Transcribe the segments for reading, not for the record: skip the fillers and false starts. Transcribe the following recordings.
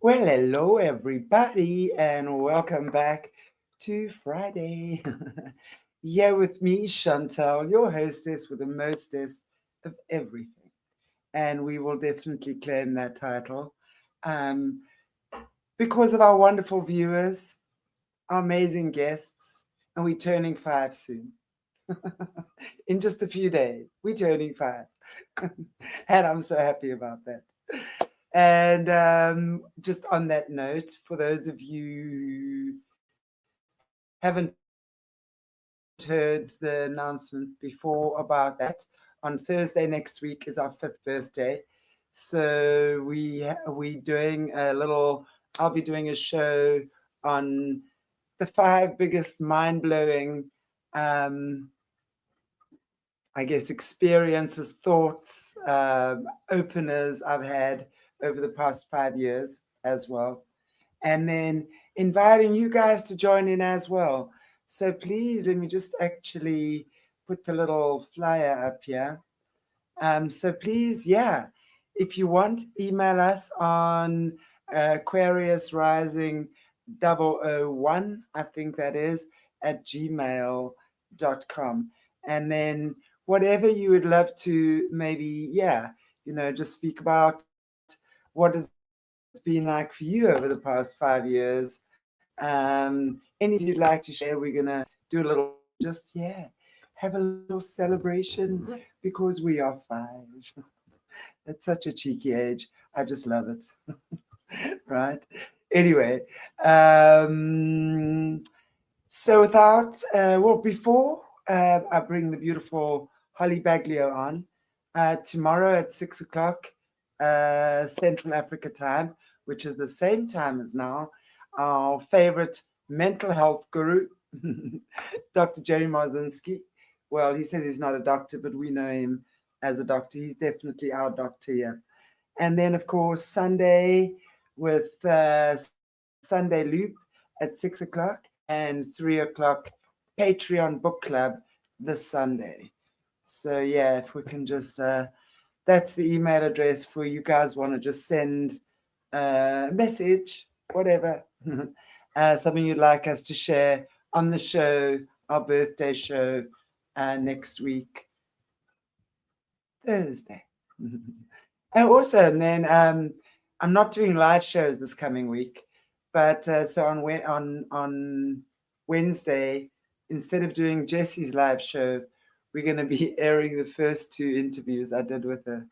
Well, hello everybody, and welcome back to Friday. Yeah, with me, Chantelle, your hostess with the mostest of everything. And we will definitely claim that title um, because of our wonderful viewers, our amazing guests, and we're turning 5 soon. In just a few days, we're turning 5. And I'm so happy about that. And just on that note, for those of you who haven't heard the announcements before about that, on Thursday next week is our 5th birthday. So we doing a little. I'll be doing a show on the 5 biggest mind blowing, um, I guess, experiences, thoughts, openers I've had over the past 5 years as well. And then inviting you guys to join in as well. So please let me just actually put the little flyer up here. So please, yeah, if you want, email us on Aquarius Rising 001, I think that is, at gmail.com. And then whatever you would love to maybe, yeah, just speak about what it's been like for you over the past 5 years. Anything you'd like to share, we're going to do a little celebration. Just, yeah, have a little celebration because we are 5. That's such a cheeky age. I just love it. Right? Anyway, um, so before I bring the beautiful Holly Baglio on, tomorrow at 6 o'clock Central Africa time, which is the same time as now, our favorite mental health guru, Dr. Jerry Marzinski. Well, he says he's not a doctor, but we know him as a doctor. He's definitely our doctor here. And then, of course, Sunday with Sunday Loop at 6 o'clock and 3 o'clock Patreon book club this Sunday. So, yeah, if we can just, that's the email address for you guys want to just send a message, whatever, something you'd like us to share on the show, our birthday show next week, Thursday. And then I'm not doing live shows this coming week, but so on Wednesday, instead of doing Jesse's live show, we're going to be airing the first 2 interviews I did with her.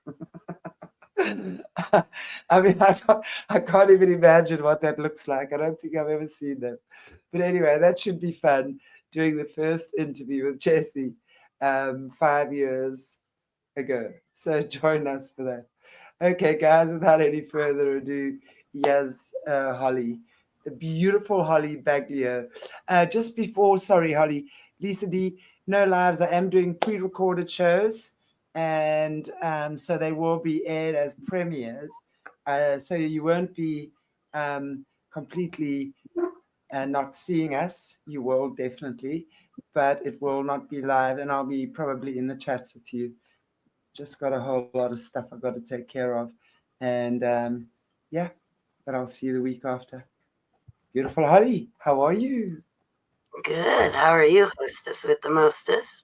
I mean, I can't even imagine what that looks like. I don't think I've ever seen that. But anyway, that should be fun doing the first interview with Jesse 5 years ago. So join us for that. Okay, guys, without any further ado, yes, Holly, the beautiful Holly Baglio. Just before, sorry, Holly, Lisa D, no lives. I am doing pre-recorded shows, and so they will be aired as premieres. So you won't be completely not seeing us. You will definitely, but it will not be live, and I'll be probably in the chats with you. Just got a whole lot of stuff I've got to take care of. And yeah, but I'll see you the week after. Beautiful Holly, how are you? Good. How are you, hostess with the mostest?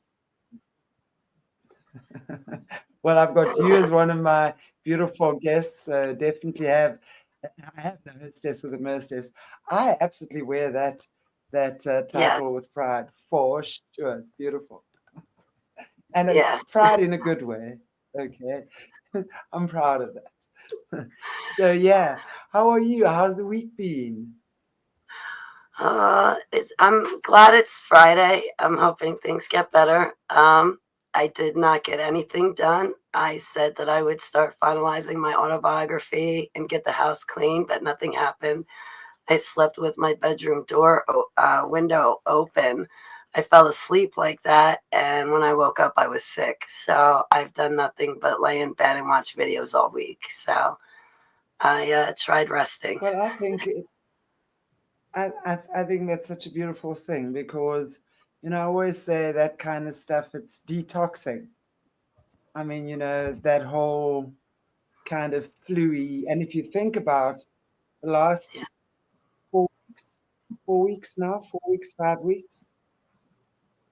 Well, I've got you as one of my beautiful guests. So definitely I have the hostess with the mostest. I absolutely wear that Yes, title with pride for sure. It's beautiful, and yes. pride in a good way. Okay, I'm proud of that. So yeah, how are you? How's the week been? I'm glad it's Friday. I'm hoping things get better. I did not get anything done. I said that I would start finalizing my autobiography and get the house clean, but nothing happened. I slept with my bedroom window open. I fell asleep like that, and when I woke up, I was sick. So I've done nothing but lay in bed and watch videos all week. So I tried resting. Well, I think that's such a beautiful thing because I always say that kind of stuff. It's detoxing. I mean, that whole kind of fluey. And if you think about the last 4 weeks, 4 weeks now, 4 weeks, 5 weeks,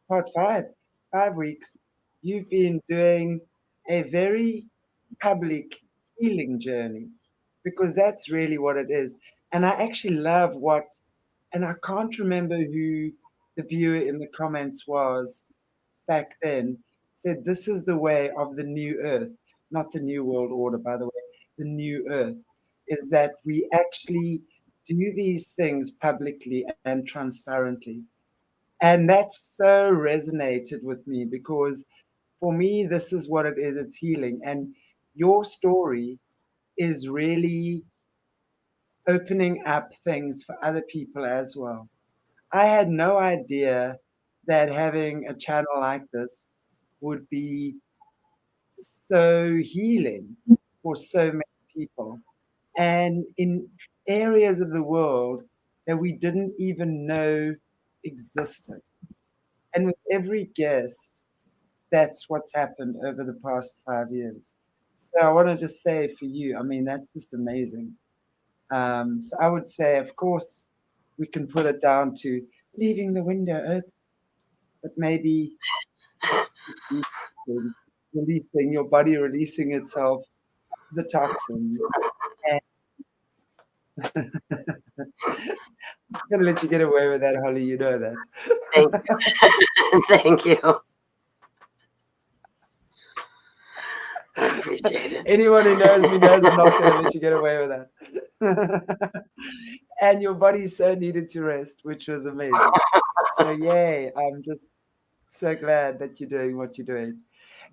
part 5 weeks, you've been doing a very public healing journey because that's really what it is. And I actually love what, and I can't remember who the viewer in the comments was back then, said this is the way of the new earth, not the new world order, by the way, the new earth, is that we actually do these things publicly and transparently. And that so resonated with me because for me, this is what it is, it's healing. And your story is really opening up things for other people as well. I had no idea that having a channel like this would be so healing for so many people and in areas of the world that we didn't even know existed. And with every guest, that's what's happened over the past 5 years. So I want to just say for you, I mean, that's just amazing. So I would say, of course, we can put it down to leaving the window open, but maybe releasing your body, releasing itself, the toxins. And I'm gonna let you get away with that, Holly. You know that. Thank you. Thank you. I appreciate it. Anyone who knows me knows I'm not gonna let you get away with that. And your body so needed to rest, which was amazing. So yay, I'm just so glad that you're doing what you're doing.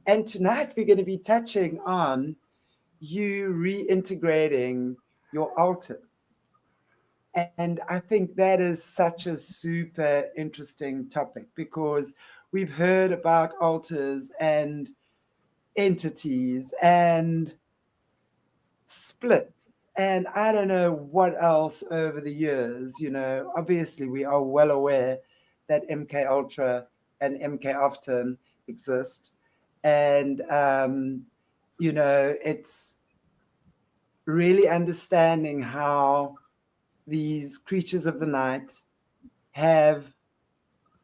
And tonight we're going to be touching on you reintegrating your altars. And I think that is such a super interesting topic because we've heard about altars and entities and splits and I don't know what else over the years. Obviously we are well aware that MK Ultra and MK Often exist. And it's really understanding how these creatures of the night have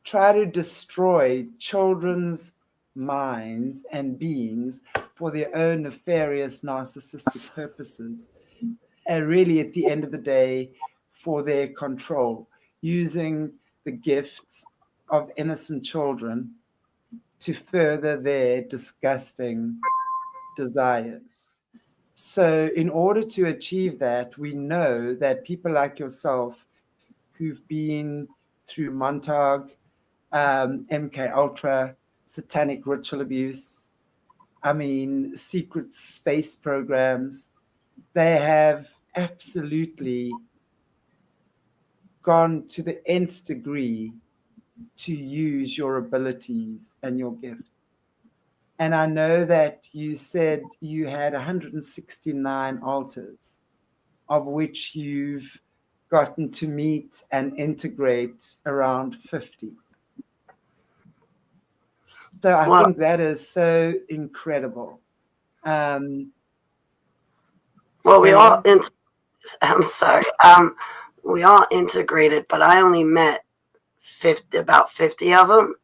tried to destroy children's minds and beings for their own nefarious narcissistic purposes. And really, at the end of the day, for their control, using the gifts of innocent children to further their disgusting desires. So, in order to achieve that, we know that people like yourself who've been through Montauk, MK Ultra, satanic ritual abuse, I mean, secret space programs, they have absolutely gone to the nth degree to use your abilities and your gift. And I know that you said you had 169 altars, of which you've gotten to meet and integrate around 50. So I think that is so incredible. Well, I'm sorry. We all integrated, but I only met about 50 of them.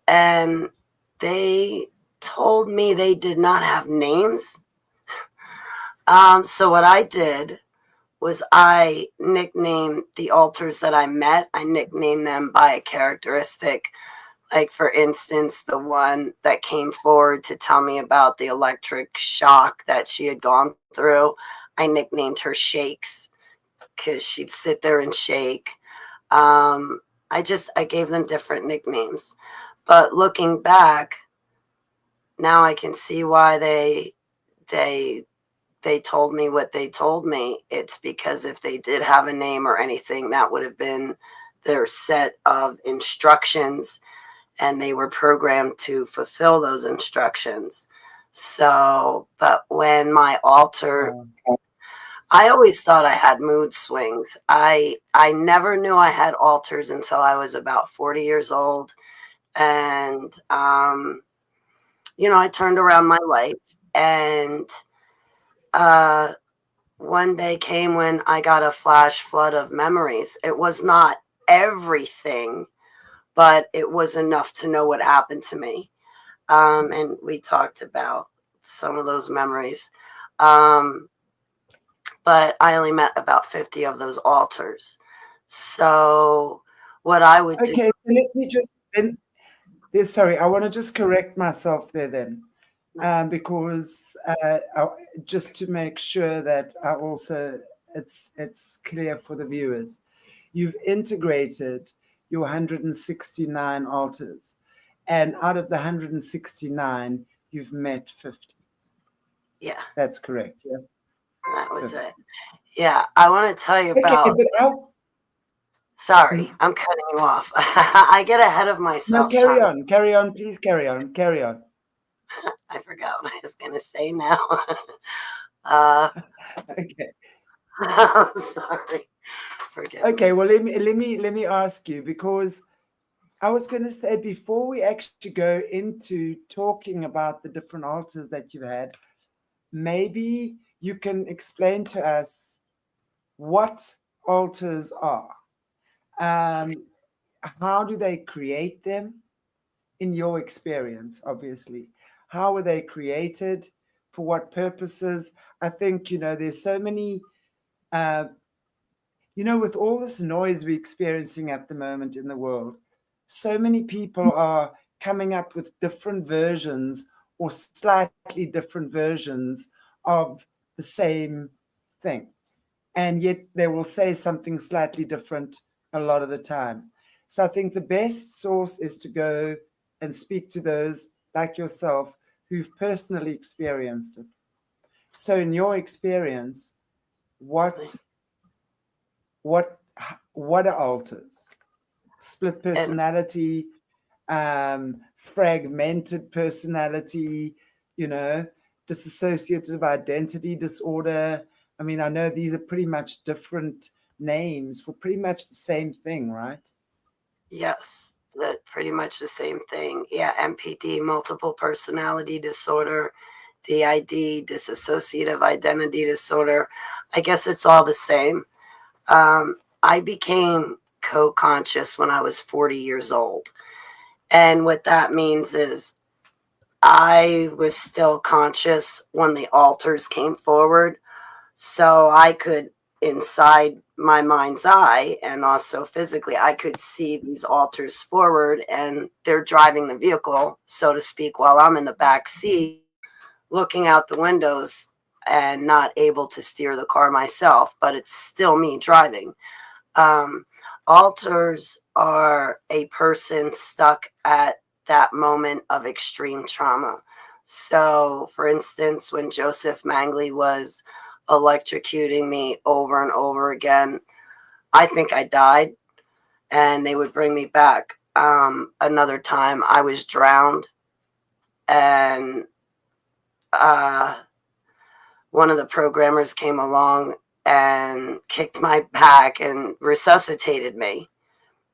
And they told me they did not have names. So what I did was I nicknamed the altars that I met. I nicknamed them by a characteristic. Like, for instance, the one that came forward to tell me about the electric shock that she had gone through, I nicknamed her Shakes because she'd sit there and shake. I gave them different nicknames. But looking back, now I can see why they told me what they told me. It's because if they did have a name or anything, that would have been their set of instructions, and they were programmed to fulfill those instructions. So, but when my altar, I always thought I had mood swings. I never knew I had altars until I was about 40 years old. And, I turned around my life, and one day came when I got a flash flood of memories. It was not everything, but it was enough to know what happened to me. And we talked about some of those memories. Um, but I only met about 50 of those altars. So what I would do. Okay, so let me just then. Sorry, I want to just correct myself there then, because just to make sure that I also it's clear for the viewers, you've integrated your 169 altars, and out of the 169, you've met 50. Yeah, That's correct. Yeah. that was Perfect. it. Yeah, I want to tell you Okay, about. but how? Sorry, I'm cutting you off. I get ahead of No, myself, Sean. carry on, please carry on. I forgot what I was going to say now. uh, Okay. I'm sorry. Forgive Okay, me. well let me ask you, because I was going to say, before we actually go into talking about the different altars that you've had, maybe you can explain to us what altars are. Um, how do they create them in your experience, obviously? How were they created? For what purposes? I think, there's so many, uh, with all this noise we're experiencing at the moment in the world, so many people are coming up with different versions or slightly different versions of the same thing. And yet they will say something slightly different a lot of the time. So I think the best source is to go and speak to those like yourself who've personally experienced it. So in your experience, what what what are alters? Split And personality, fragmented personality, you know, dissociative identity disorder. I mean, I know these are pretty much different names for pretty much the same thing, right? yes, that pretty much the same thing. Yeah, MPD, multiple personality disorder, DID, dissociative identity disorder. I guess it's all the same. I became co-conscious when I was 40 years old. And what that means is I was still conscious when the altars came forward. So I could, inside my mind's eye and also physically, I could see these altars forward and they're driving the vehicle, so to speak, while I'm in the back seat looking out the windows and not able to steer the car myself, but it's still me driving. Um, Altars are a person stuck at that moment of extreme trauma. So, for instance, when Joseph Mangley was electrocuting me over and over again, I think I died and they would bring me back. Another time I was drowned and uh, one of the programmers came along and kicked my back and resuscitated me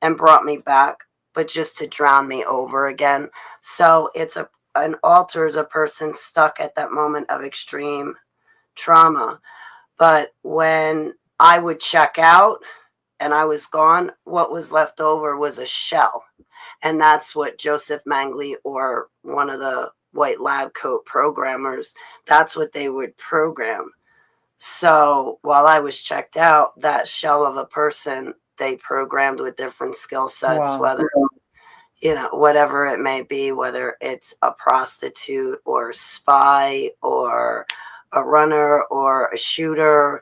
and brought me back, but just to drown me over again. So it's an altar is a person stuck at that moment of extreme trauma. But when I would check out and I was gone, what was left over was a shell. And that's what Joseph Mangley, or one of the white lab coat programmers, that's what they would program. So while I was checked out, that shell of a person they programmed with different skill sets, Wow. whether, whatever it may be, whether it's a prostitute or a spy or a runner or a shooter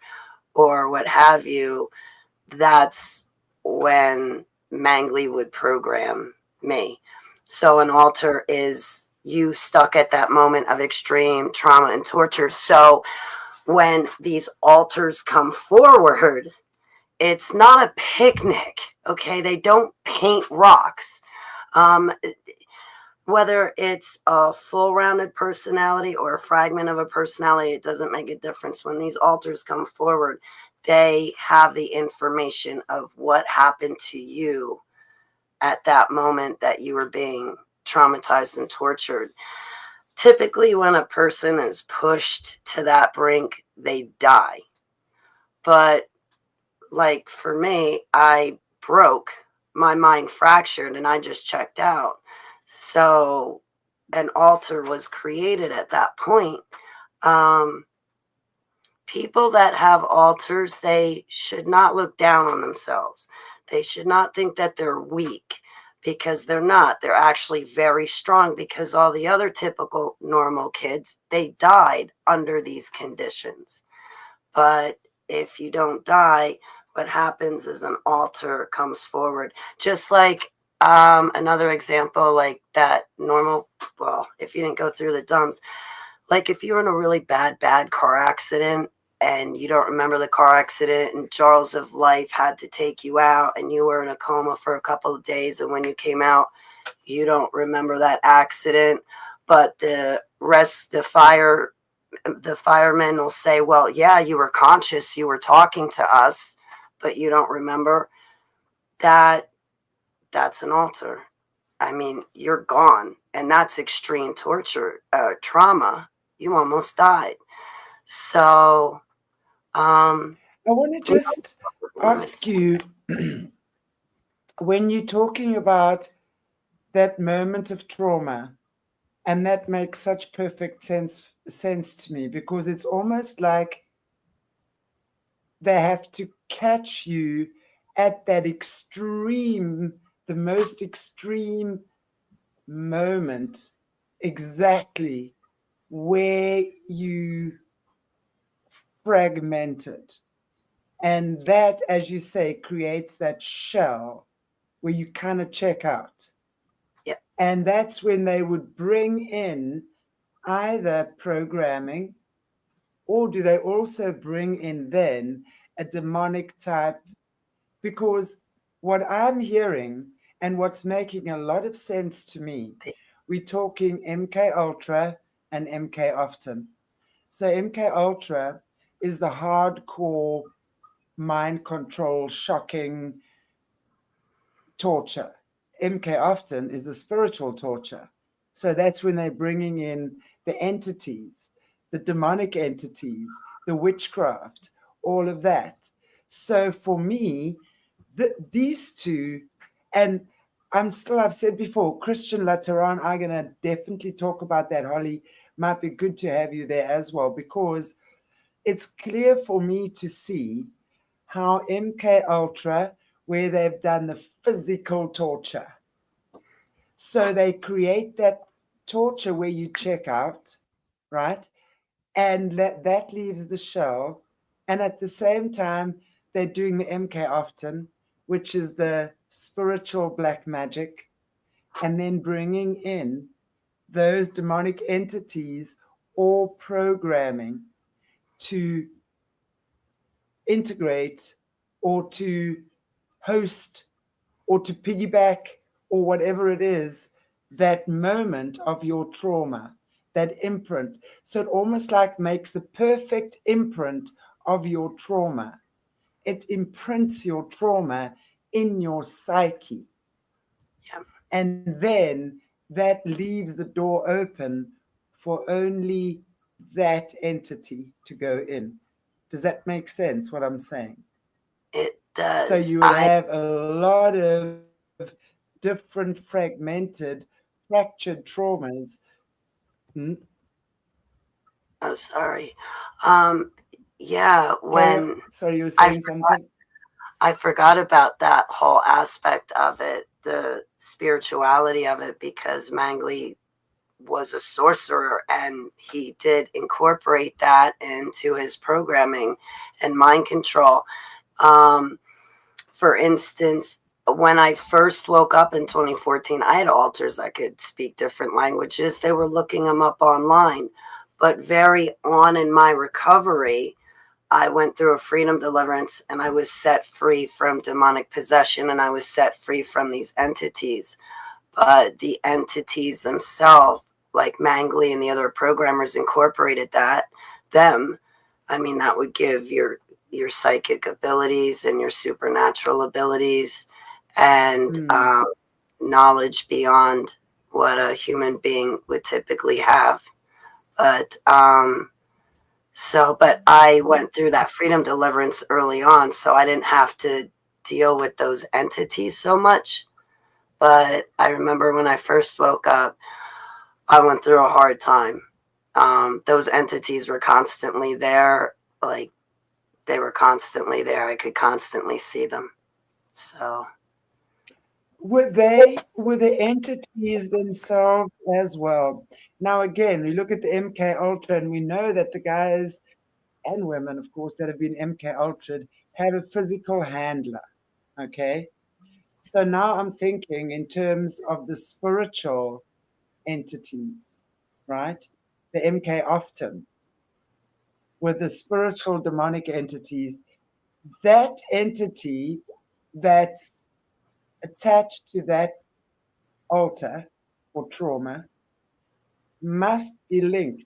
or what have you. That's when Mangley would program me. So an altar is you stuck at that moment of extreme trauma and torture. So when these altars come forward, it's not a picnic, okay? They don't paint rocks. Um, whether it's a full rounded personality or a fragment of a personality, it doesn't make a difference. When these altars come forward, they have the information of what happened to you at that moment that you were being traumatized and tortured. Typically, when a person is pushed to that brink, they die. But like for me, I broke, my mind fractured, and I just checked out. So an altar was created at that point. Um, People that have altars, they should not look down on themselves. They should not think that they're weak, because they're not. They're actually very strong, because all the other typical normal kids, they died under these conditions. But if you don't die, what happens is an altar comes forward. Just like another example, like that normal, well, if you didn't go through the dumps, like if you're in a really bad car accident and you don't remember the car accident and jaws of life had to take you out and you were in a coma for a couple of days, and when you came out, you don't remember that accident, but the firemen will say, well, yeah, you were conscious, you were talking to us, but you don't remember that. That's an altar. I mean, you're gone, and that's extreme torture, trauma. You almost died. So, I want to we just ask you when you're talking about that moment of trauma, and that makes such perfect sense to me, because it's almost like they have to catch you at that extreme, the most extreme moment, exactly where you fragmented. And that, as you say, creates that shell where you kind of check out. yeah, And that's when they would bring in either programming, or do they also bring in then a demonic type? Because what I'm hearing and what's making a lot of sense to me, we're talking MK Ultra and MK Often. So MK Ultra is the hardcore mind control, shocking torture. MK Often is the spiritual torture. So that's when they're bringing in the entities, the demonic entities, the witchcraft, all of that. So for me, these two, and I've said before, Christian Lateran, I'm going to definitely talk about that, Holly. Might be good to have you there as well, because it's clear for me to see how MK Ultra, where they've done the physical torture, so they create that torture where you check out, right? And that leaves the shell. And at the same time, they're doing the MK often, which is the spiritual black magic, and then bringing in those demonic entities or programming to integrate or to host or to piggyback or whatever it is, that moment of your trauma, that imprint. So it almost like makes the perfect imprint of your trauma. It imprints your trauma in your psyche. yeah. And then that leaves the door open for only that entity to go in. Does that make sense what I'm saying? It So does. you would have a lot of different fragmented, fractured traumas. Hmm? Oh, sorry. Um, yeah, Yeah, when sorry, you were I saying something? I forgot about that whole aspect of it, the spirituality of it, because Mangley was a sorcerer and he did incorporate that into his programming and mind control. Um, for instance, when I first woke up in 2014, I had alters that could speak different languages. They were looking them up online. But very on in my recovery, I went through a freedom deliverance and I was set free from demonic possession and I was set free from these entities. But the entities themselves, like Mangley and the other programmers, incorporated them. I mean, that would give your psychic abilities and your supernatural abilities and Mm, knowledge beyond what a human being would typically have. But So, but I went through that freedom deliverance early on, so I didn't have to deal with those entities so much. But I remember when I first woke up, I went through a hard time. Those entities were constantly there, like they were constantly there. I could constantly see them. So, Were the entities themselves as well? Now again, we look at the MK Ultra and we know that the guys and women, of course, that have been MK Ultra have a physical handler. Okay. So now I'm thinking in terms of the spiritual entities, right? The MK often with the spiritual demonic entities, that entity that's attached to that altar or trauma must be linked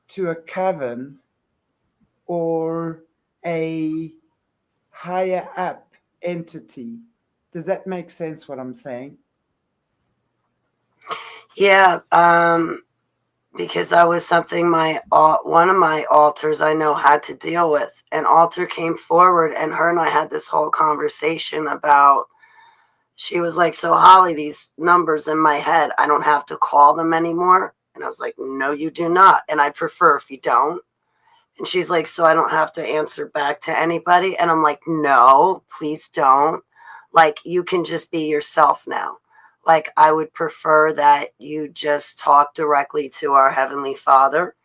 to a coven or a higher up entity. Does that make sense what I'm saying? yeah, because that was something one of my alters I know had to deal with. An alter came forward, and her and I had this whole conversation about. She was like, "So Holly, these numbers in my head, I don't have to call them anymore." And I was like, "No, you do not, and I prefer if you don't." And she's like, "So I don't have to answer back to anybody?" And I'm like, "No, please don't. Like, you can just be yourself now. Like, I would prefer that you just talk directly to our Heavenly Father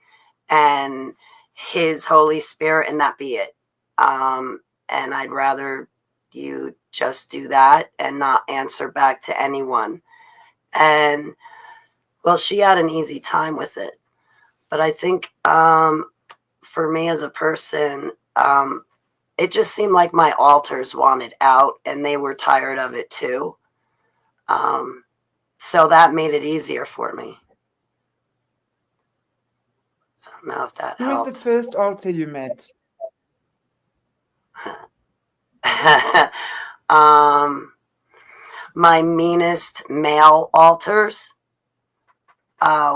and His Holy Spirit, and that be it. And I'd rather you just do that and not answer back to anyone." And well, she had an easy time with it. But I think for me as a person, it just seemed like my alters wanted out and they were tired of it too. Um, so that made it easier for me. I don't know if that Who was the helped. first altar you met? um, my meanest male alters,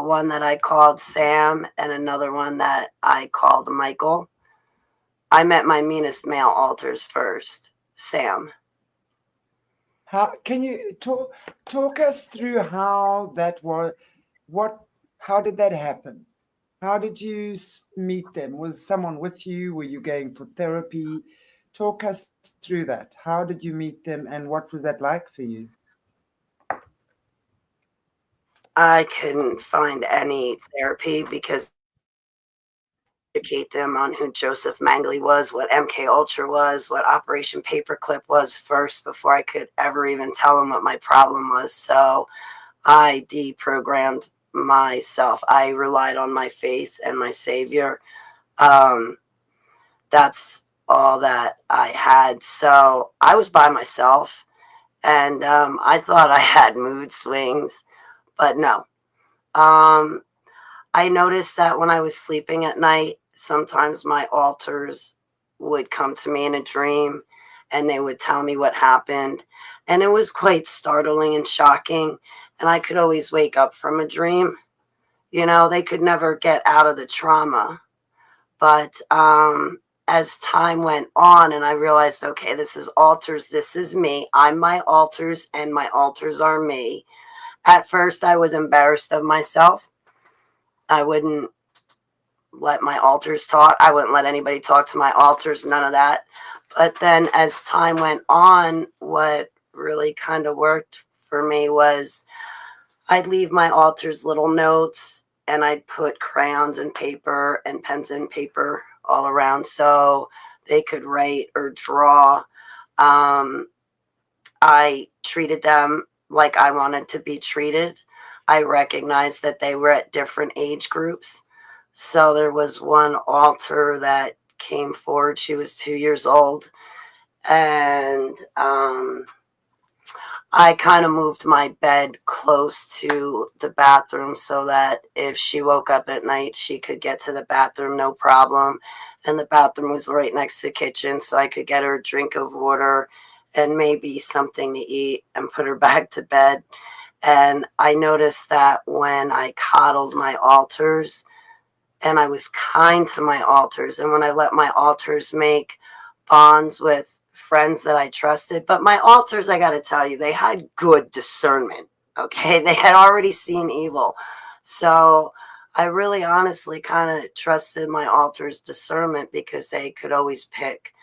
one that I called Sam and another one that I called Michael. I met my meanest male alters first, Sam. How can you talk us through how that was? What? How did that happen? How did you meet them? Was someone with you? Were you going for therapy? Talk us through that. How did you meet them, and what was that like for you? I couldn't find any therapy because educate them on who Joseph Mangly was, what MK Ultra was, what Operation Paperclip was first before I could ever even tell them what my problem was. So I deprogrammed myself. I relied on my faith and my Savior. Um, that's all that I had. So I was by myself, and I thought I had mood swings, but no. Um, I noticed that when I was sleeping at night, sometimes my alters would come to me in a dream and they would tell me what happened. And it was quite startling and shocking. And I could always wake up from a dream. You know, they could never get out of the trauma. But as time went on and I realized, okay, this is alters, this is me. I'm my alters, and my alters are me. At first, I was embarrassed of myself. I wouldn't let my alters talk. I wouldn't let anybody talk to my alters, none of that. But then as time went on, what really kind of worked for me was I'd leave my alters little notes and I'd put crayons and paper and pens and paper all around so they could write or draw. Um, I treated them like I wanted to be treated. I recognized that they were at different age groups. So there was one alter that came forward. She was 2 years old. And I kind of moved my bed close to the bathroom so that if she woke up at night, she could get to the bathroom no problem. And the bathroom was right next to the kitchen, so I could get her a drink of water and maybe something to eat and put her back to bed. And I noticed that when I coddled my alters, and I was kind to my altars. And when I let my altars make bonds with friends that I trusted, but my altars, I got to tell you, they had good discernment. Okay. They had already seen evil. So I really honestly kind of trusted my altars' discernment because they could always pick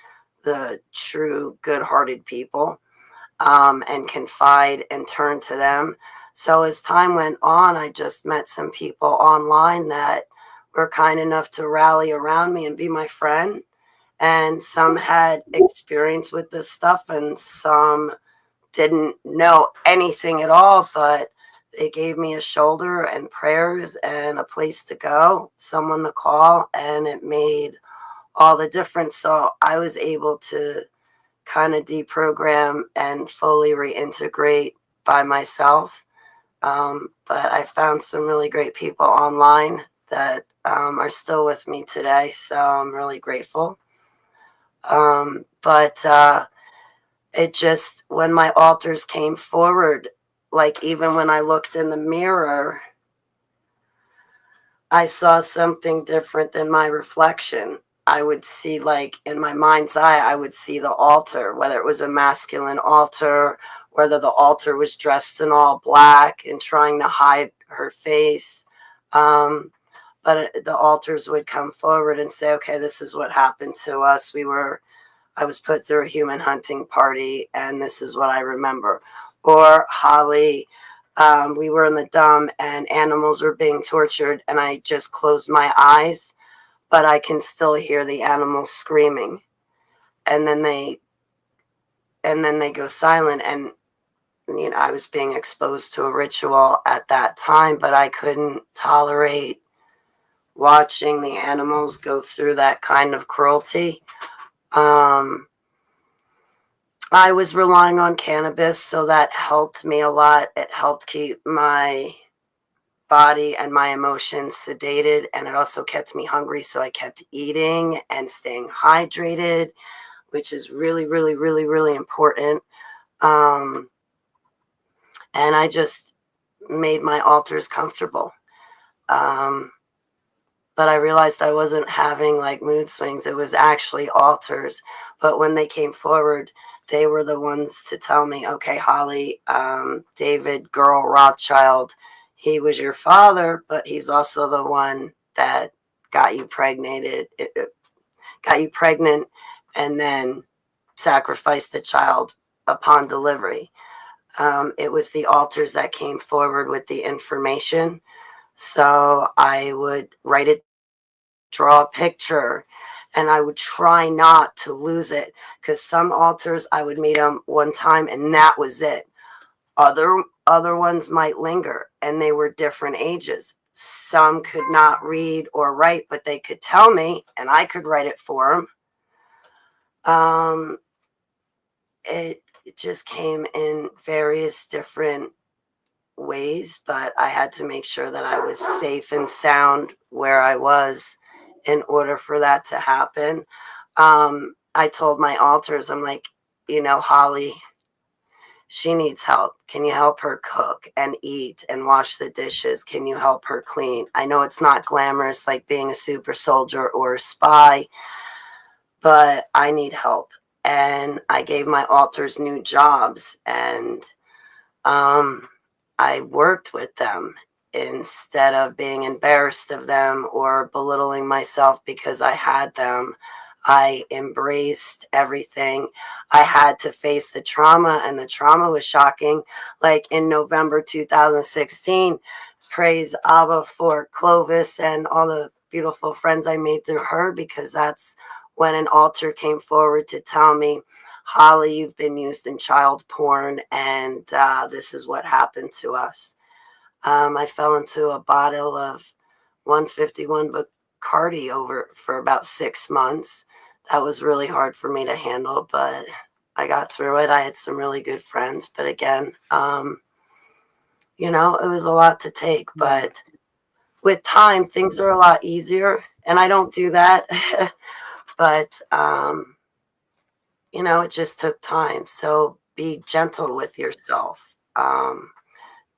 the true good hearted people, and confide and turn to them. So as time went on, I just met some people online that were kind enough to rally around me and be my friend. And some had experience with this stuff, and some didn't know anything at all, but they gave me a shoulder and prayers and a place to go, someone to call, and it made all the difference. So I was able to kind of deprogram and fully reintegrate by myself. But I found some really great people online that are still with me today. So I'm really grateful. But it just, when my altars came forward, like even when I looked in the mirror, I saw something different than my reflection. I would see, like in my mind's eye, I would see the altar, whether it was a masculine altar, whether the altar was dressed in all black and trying to hide her face. Um, but the altars would come forward and say, okay, this is what happened to us. I was put through a human hunting party, and this is what I remember. Or Holly, we were in the dump and animals were being tortured, and I just closed my eyes, but I can still hear the animals screaming. And then they go silent, and I was being exposed to a ritual at that time, but I couldn't tolerate watching the animals go through that kind of cruelty. I was relying on cannabis, so that helped me a lot. It helped keep my body and my emotions sedated, and it also kept me hungry, so I kept eating and staying hydrated, which is really, really, really, really important. Um, and I just made my altars comfortable. Um, but I realized I wasn't having like mood swings. It was actually altars. But when they came forward, they were the ones to tell me, okay, Holly, David Girl Rothschild, he was your father, but he's also the one that got you got you pregnant, and then sacrificed the child upon delivery. It was the altars that came forward with the information. So I would write it, draw a picture, and I would try not to lose it, because some altars I would meet them one time and that was it. Other ones might linger, and they were different ages. Some could not read or write, but they could tell me, and I could write it for them. It just came in various different ways, but I had to make sure that I was safe and sound where I was in order for that to happen. I told my altars, I'm like, Holly, she needs help. Can you help her cook and eat and wash the dishes? Can you help her clean? I know it's not glamorous like being a super soldier or a spy, but I need help. And I gave my altars new jobs, and I worked with them instead of being embarrassed of them or belittling myself because I had them. I embraced everything. I had to face the trauma, and the trauma was shocking. Like in November 2016, praise Abba for Clovis and all the beautiful friends I made through her, because that's when an altar came forward to tell me, Holly, you've been used in child porn, and this is what happened to us. I fell into a bottle of 151 Bacardi over for about 6 months. That was really hard for me to handle, but I got through it. I had some really good friends, but again, it was a lot to take. But with time, things are a lot easier, and I don't do that. But it just took time. So be gentle with yourself.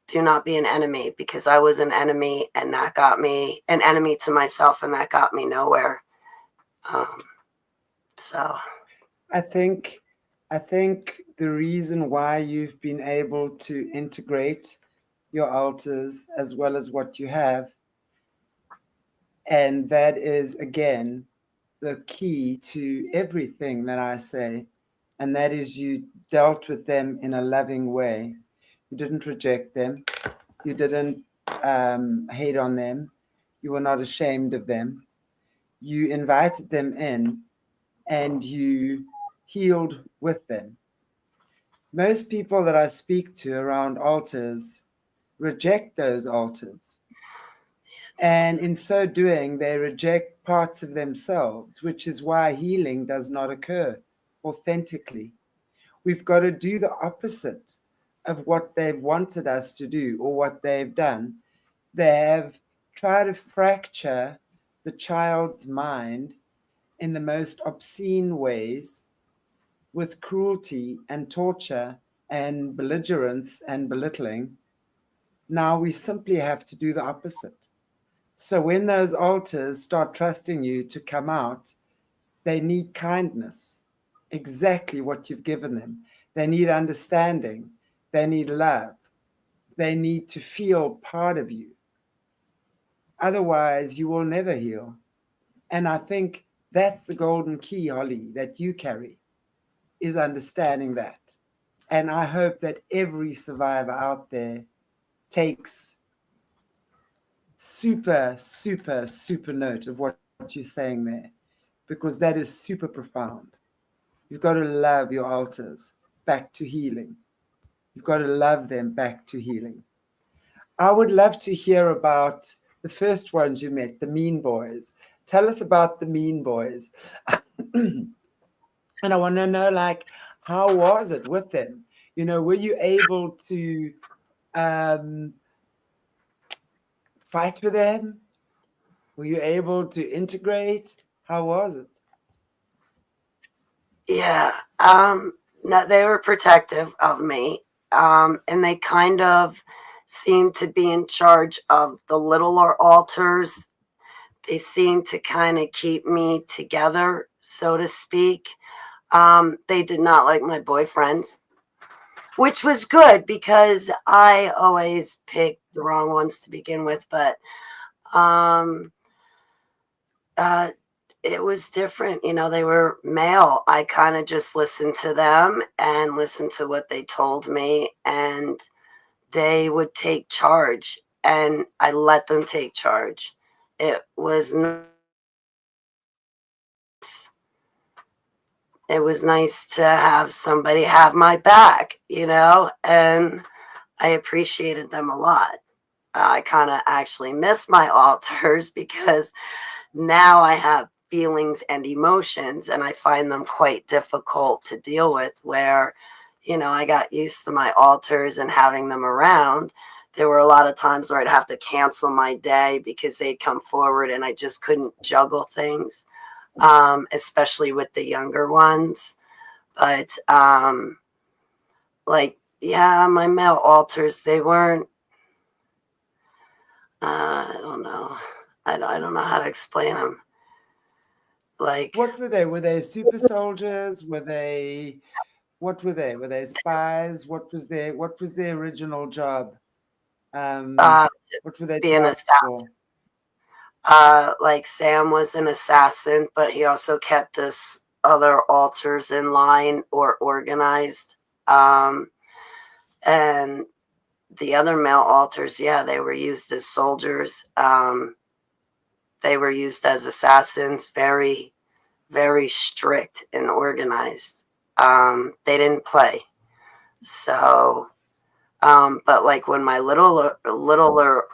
do not be an enemy, because I was an enemy, and that got me an enemy to myself, and that got me nowhere. So I think I think the reason why you've been able to integrate your altars as well as what you have, and that is again the key to everything that I say, and that is you dealt with them in a loving way. You didn't reject them. You didn't hate on them. You were not ashamed of them. You invited them in and you healed with them. Most people that I speak to around altars reject those altars. And in so doing, they reject parts of themselves, which is why healing does not occur authentically. We've got to do the opposite of what they've wanted us to do or what they've done. They have tried to fracture the child's mind in the most obscene ways with cruelty and torture and belligerence and belittling. Now we simply have to do the opposite. So when those altars start trusting you to come out, they need kindness, exactly what you've given them. They need understanding. They need love. They need to feel part of you. Otherwise, you will never heal. And I think that's the golden key, Holly, that you carry, is understanding that. And I hope that every survivor out there takes super, super, super note of what you're saying there, because that is super profound. You've got to love your altars back to healing. You've got to love them back to healing. I would love to hear about the first ones you met, the mean boys. Tell us about the mean boys. And I want to know, like, how was it with them? You know, were you able to um, fight with them? Were you able to integrate? How was it? yeah, no, they were protective of me, and they kind of seemed to be in charge of the littler altars. They seemed to kind of keep me together, so to speak. They did not like my boyfriends, which was good because I always picked the wrong ones to begin with. But um, uh, it was different. You know, they were male. I kind of just listened to them and listened to what they told me, and they would take charge, and I let them take charge. It was nice. It was nice to have somebody have my back, you know, and I appreciated them a lot. I kind of actually miss my altars because now I have feelings and emotions, and I find them quite difficult to deal with. Where, you know, I got used to my altars and having them around. There were a lot of times where I'd have to cancel my day because they'd come forward and I just couldn't juggle things, especially with the younger ones. But, like, yeah, my male altars, they weren't, I don't know. I don't know how to explain them. Like, What were they? Were they super soldiers? Were they what were they? Were they spies? What was their original job? Um, uh, what were they being a tasked staff. for? Like Sam was an assassin, but he also kept this other altars in line or organized. And the other male altars, yeah, they were used as soldiers. They were used as assassins, very, very strict and organized. They didn't play. So, but like when my littler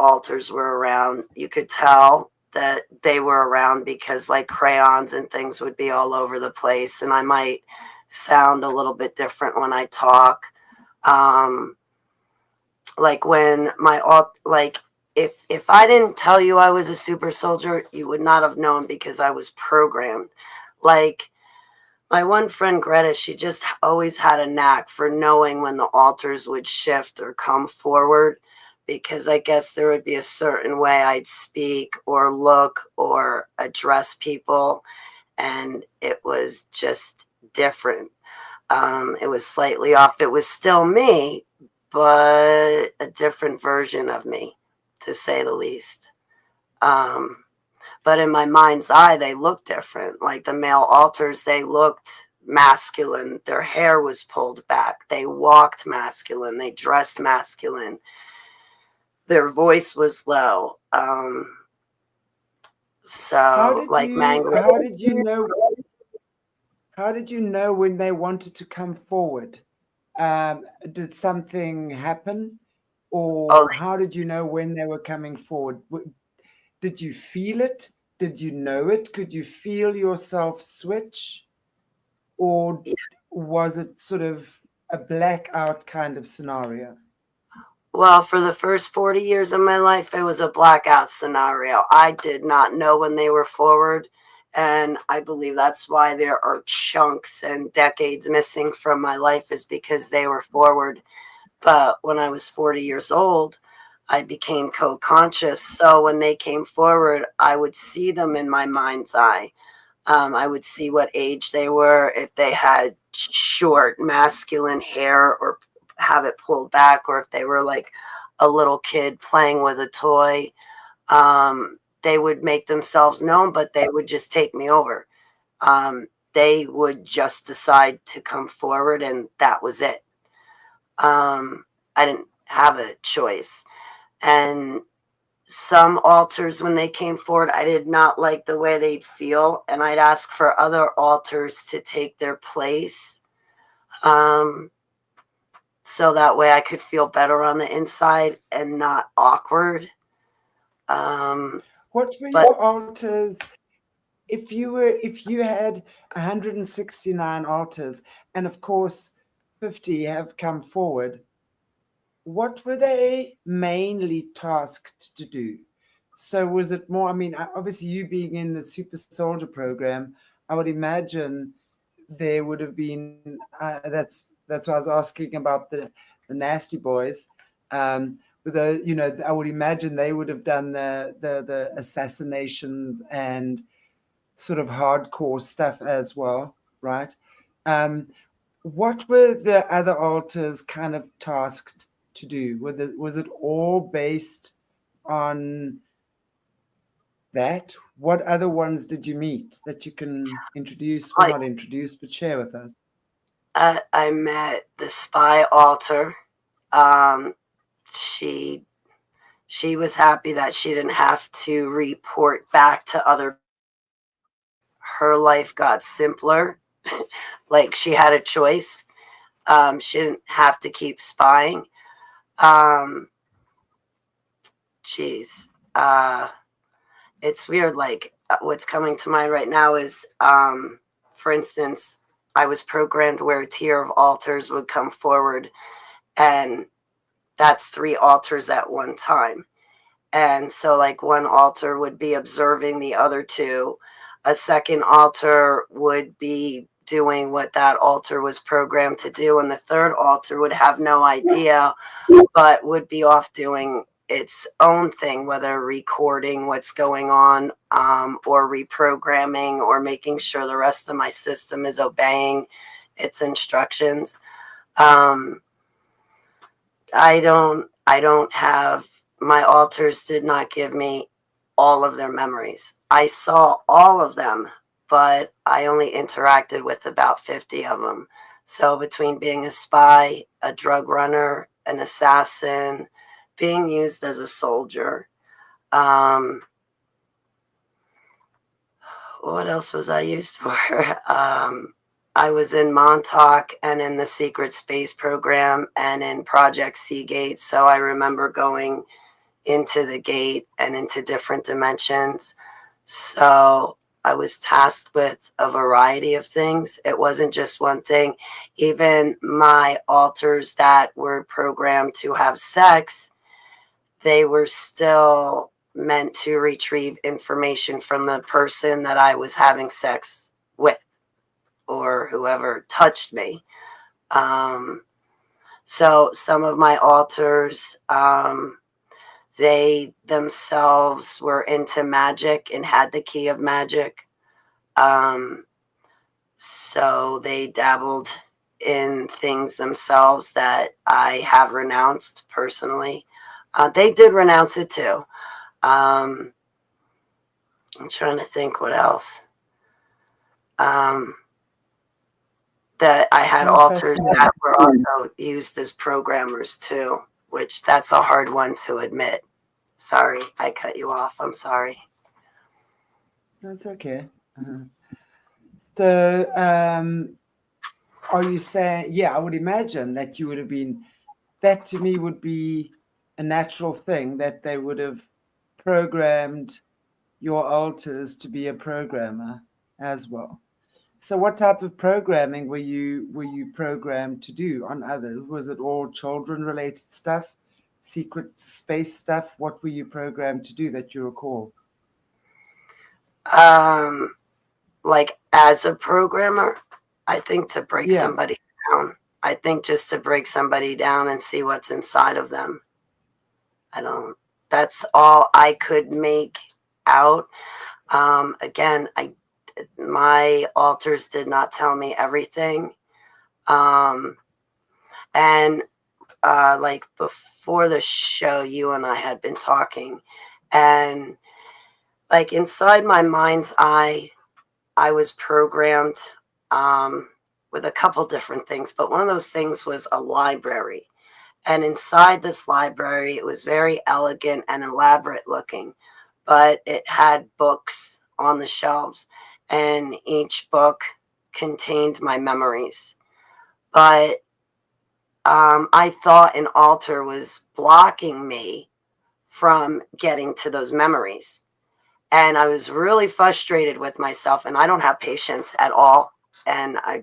altars were around, you could tell that they were around because like crayons and things would be all over the place, and I might sound a little bit different when I talk. Um, like when my alt, like if I didn't tell you I was a super soldier, you would not have known because I was programmed. Like my one friend Greta, she just always had a knack for knowing when the altars would shift or come forward. because I guess there would be a certain way I'd speak or look or address people, and it was just different. It was slightly off. It was still me, but a different version of me, to say the least. Um, but in my mind's eye, they looked different. Like the male alters, they looked masculine. Their hair was pulled back. They walked masculine. They dressed masculine. Their voice was low. So like Mango. how did you know when they wanted to come forward? Did something happen, Oh, or how did you know when they were coming forward? Did you feel it? Did you know it? Could you feel yourself switch, or yeah. was it sort of a blackout kind of scenario? Well, for the first 40 years of my life, it was a blackout scenario. I did not know when they were forward. And I believe that's why there are chunks and decades missing from my life, is because they were forward. But when I was 40 years old, I became co-conscious. So when they came forward, I would see them in my mind's eye. I would see what age they were, if they had short masculine hair or have it pulled back, or if they were like a little kid playing with a toy. They would make themselves known, but they would just take me over. They would just decide to come forward, and that was it. I didn't have a choice. And some altars, when they came forward, I did not like the way they'd feel, and I'd ask for other altars to take their place. Um, so that way I could feel better on the inside and not awkward. Um, What were but your altars? If you had 169 altars, and of course 50 have come forward, what were they mainly tasked to do? So was it more, I mean, obviously you being in the super soldier program, I would imagine there would have been, that's why I was asking about the nasty boys. With the, you know, I would imagine they would have done the assassinations and sort of hardcore stuff as well, right? Um, what were the other altars kind of tasked to do? Was it all based on that? What other ones did you meet that you can introduce? Well, like not introduce, but share with us. I met the spy altar. Um, she she was happy that she didn't have to report back to other. Her life got simpler. Like she had a choice. She didn't have to keep spying. Um, Geez, it's weird. Like what's coming to mind right now is, for instance, I was programmed where a tier of altars would come forward, and that's three altars at one time. And so, like, one altar would be observing the other two, a second altar would be doing what that altar was programmed to do, and the third altar would have no idea but would be off doing its own thing, whether recording what's going on, or reprogramming, or making sure the rest of my system is obeying its instructions. Um, I don't have, my alters did not give me all of their memories. I saw all of them, but I only interacted with about 50 of them. So between being a spy, a drug runner, an assassin, being used as a soldier, um, what else was I used for? I was in Montauk and in the secret space program and in Project Seagate. So I remember going into the gate and into different dimensions. So I was tasked with a variety of things. It wasn't just one thing. Even my alters that were programmed to have sex, they were still meant to retrieve information from the person that I was having sex with, or whoever touched me. So some of my alters, They themselves were into magic and had the key of magic. So they dabbled in things themselves that I have renounced personally. They did renounce it too. I'm trying to think what else. That I had altars that were also used as programmers too, which that's a hard one to admit. Sorry, I cut you off. I'm sorry. That's okay. So, are you saying, yeah, I would imagine that you would have been, that to me would be a natural thing, that they would have programmed your alters to be a programmer as well. So what type of programming were you programmed to do on others? Was it all children related stuff, secret space stuff? What were you programmed to do that you recall? Like as a programmer, I think to break Yeah. somebody down. I think just to break somebody down and see what's inside of them. I don't. That's all I could make out. Again, my alters did not tell me everything. Um, and like before the show, you and I had been talking, and like inside my mind's eye, I was programmed with a couple different things, but one of those things was a library. And inside this library, it was very elegant and elaborate looking, but it had books on the shelves, and each book contained my memories. But I thought an altar was blocking me from getting to those memories. And I was really frustrated with myself, and I don't have patience at all. And I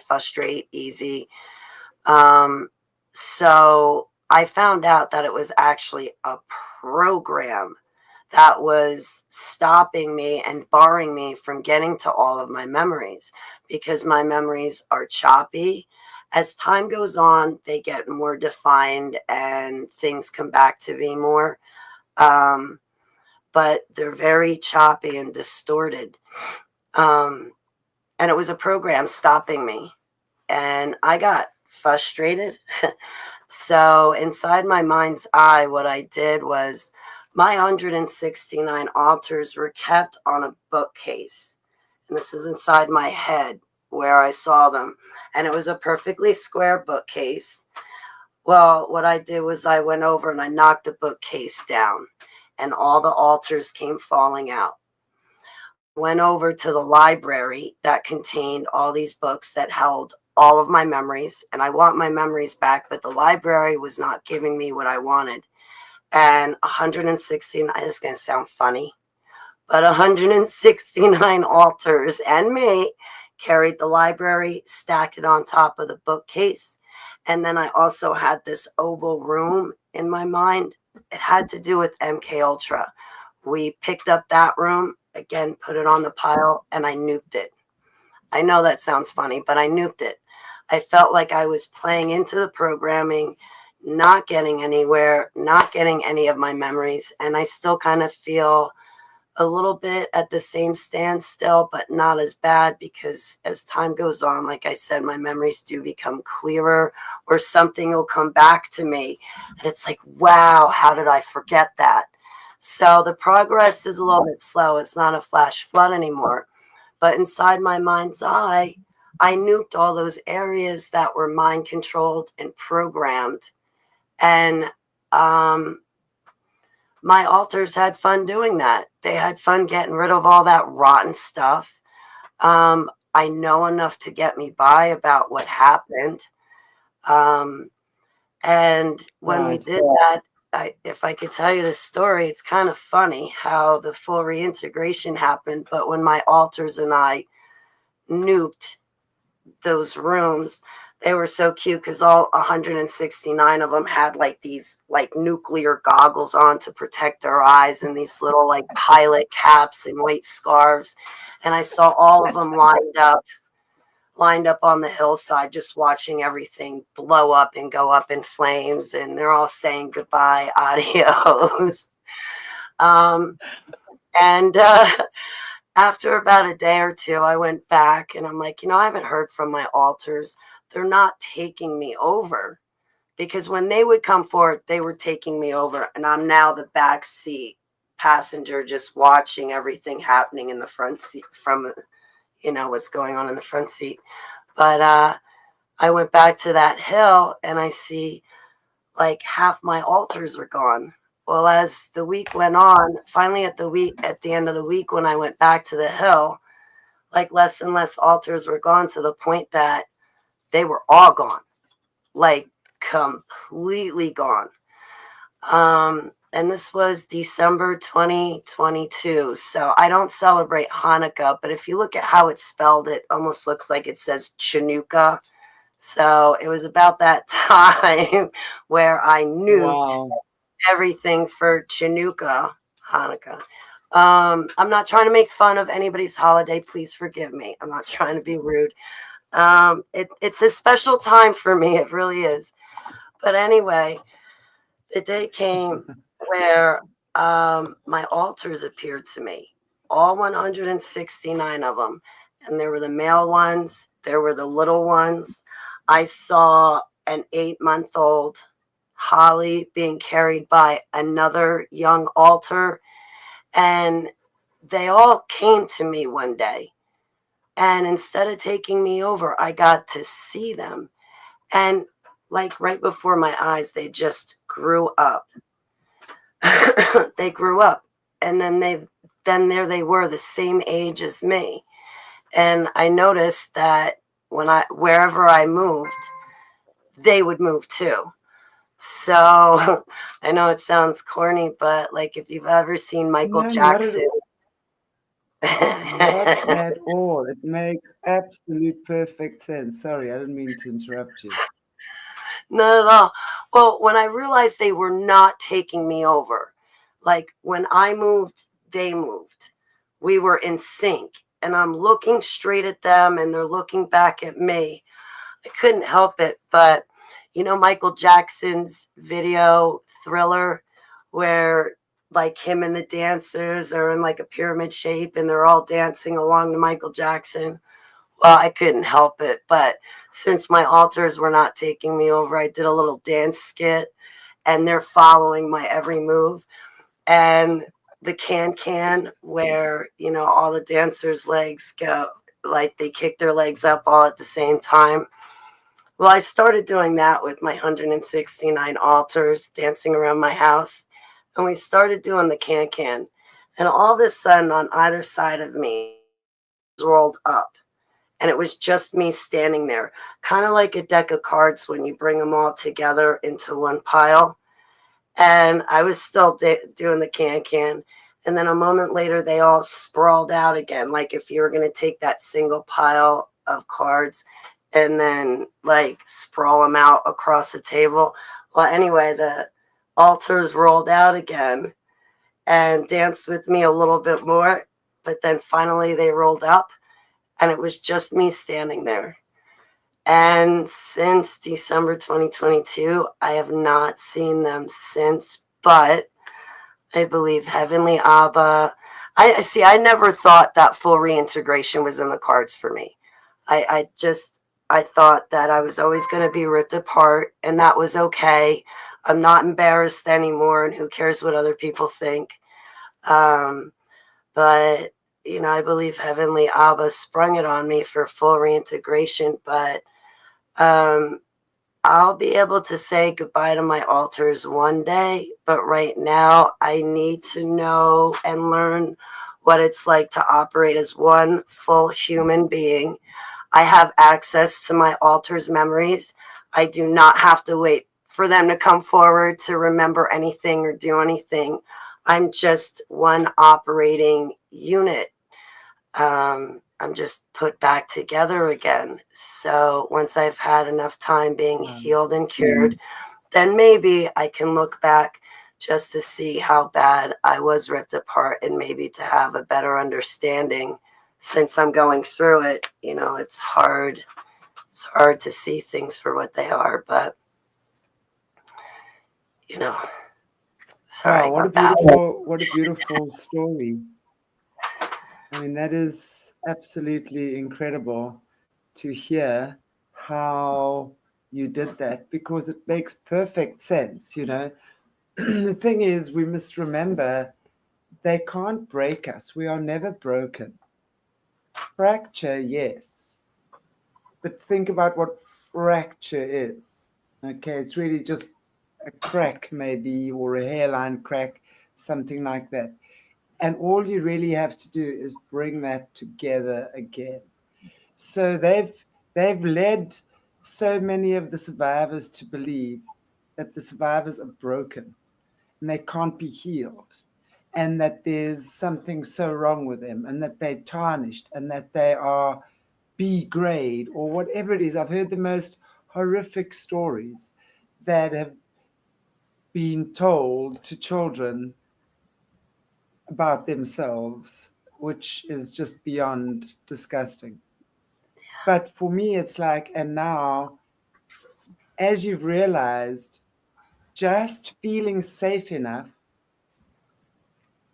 frustrate easy. Um, so I found out that it was actually a program that was stopping me and barring me from getting to all of my memories because my memories are choppy. As time goes on, they get more defined and things come back to me more. Um, but they're very choppy and distorted. Um, and it was a program stopping me. And I got frustrated. So inside my mind's eye, what I did was my 169 altars were kept on a bookcase. And this is inside my head where I saw them. And it was a perfectly square bookcase. Well, what I did was I went over and I knocked the bookcase down, and all the altars came falling out. Went over to the library that contained all these books that held all of my memories, and I want my memories back, but the library was not giving me what I wanted. And 116, this is going to sound funny, but 169 altars and me carried the library, stacked it on top of the bookcase. And then I also had this oval room in my mind. It had to do with MK Ultra. We picked up that room, again, put it on the pile, and I nuked it. I know that sounds funny, but I nuked it. I felt like I was playing into the programming, not getting anywhere, not getting any of my memories. And I still kind of feel a little bit at the same standstill, but not as bad because as time goes on, like I said, my memories do become clearer or something will come back to me. And it's like, wow, how did I forget that? So the progress is a little bit slow. It's not a flash flood anymore. But inside my mind's eye, I nuked all those areas that were mind controlled and programmed. And my alters had fun doing that. They had fun getting rid of all that rotten stuff. I know enough to get me by about what happened. And when we did that, if I could tell you the story, it's kind of funny how the full reintegration happened. But when my alters and I nuked those rooms, they were so cute because all 169 of them had like these like nuclear goggles on to protect their eyes and these little like pilot caps and white scarves. And I saw all of them lined up lined up on the hillside, just watching everything blow up and go up in flames. And they're all saying goodbye, adios. um, and after about a day or two, I went back and I'm like, I haven't heard from my altars. They're not taking me over, because when they would come forward, they were taking me over. And I'm now the back seat passenger, just watching everything happening in the front seat from, what's going on in the front seat. But I went back to that hill and I see like half my altars are gone. Well, as the week went on, finally at the end of the week, when I went back to the hill, like less and less altars were gone, to the point that they were all gone, like completely gone. And this was December 2022. So I don't celebrate Hanukkah, but if you look at how it's spelled, it almost looks like it says Chanukah. So it was about that time where I nuked everything for Chanukah, Hanukkah. I'm not trying to make fun of anybody's holiday. Please forgive me. I'm not trying to be rude. It's a special time for me. It really is. But anyway, the day came where my altars appeared to me, all 169 of them. And there were the male ones, there were the little ones. I saw an 8-month-old Holly being carried by another young altar. And they all came to me one day. And instead of taking me over, I got to see them. And like right before my eyes, they just grew up. They grew up. And then there they were, the same age as me. And I noticed that wherever I moved, they would move too. So I know it sounds corny, but like if you've ever seen Michael Jackson. Not at all. It makes absolute perfect sense. Sorry, I didn't mean to interrupt you. Not at all. Well, when I realized they were not taking me over, like when I moved, they moved. We were in sync. And I'm looking straight at them and they're looking back at me. I couldn't help it. But, Michael Jackson's video Thriller, where like him and the dancers are in like a pyramid shape and they're all dancing along to Michael Jackson. Well, I couldn't help it. But since my altars were not taking me over, I did a little dance skit and they're following my every move. And the can where, all the dancers' legs go, like they kick their legs up all at the same time. Well, I started doing that with my 169 altars dancing around my house. And we started doing the can. And all of a sudden, on either side of me, rolled up. And it was just me standing there, kind of like a deck of cards when you bring them all together into one pile. And I was still doing the can. And then a moment later, they all sprawled out again, like if you were going to take that single pile of cards and then like sprawl them out across the table. Well, anyway, the altars rolled out again and danced with me a little bit more. But then finally they rolled up and it was just me standing there. And since December 2022, I have not seen them since, but I believe Heavenly Abba. I never thought that full reintegration was in the cards for me. I thought that I was always going to be ripped apart and that was okay. I'm not embarrassed anymore and who cares what other people think. But, I believe Heavenly Abba sprung it on me for full reintegration, but I'll be able to say goodbye to my altars one day, but right now I need to know and learn what it's like to operate as one full human being. I have access to my altars' memories. I do not have to wait for them to come forward to remember anything or do anything. I'm just one operating unit. I'm just put back together again. So once I've had enough time being healed and cured, then maybe I can look back just to see how bad I was ripped apart and maybe to have a better understanding since I'm going through it, it's hard. It's hard to see things for what they are, but you know, sorry Wow, about that. what a beautiful story. I mean, that is absolutely incredible to hear how you did that because it makes perfect sense. The thing is, we must remember they can't break us. We are never broken. Fracture, yes, but think about what fracture is. Okay, it's really just a crack, maybe, or a hairline crack, something like that. And all you really have to do is bring that together again. So they've led so many of the survivors to believe that the survivors are broken and they can't be healed, and that there's something so wrong with them, and that they're tarnished, and that they are B grade or whatever it is. I've heard the most horrific stories that have been told to children about themselves, which is just beyond disgusting. But for me, it's like, and now, as you've realized, just feeling safe enough,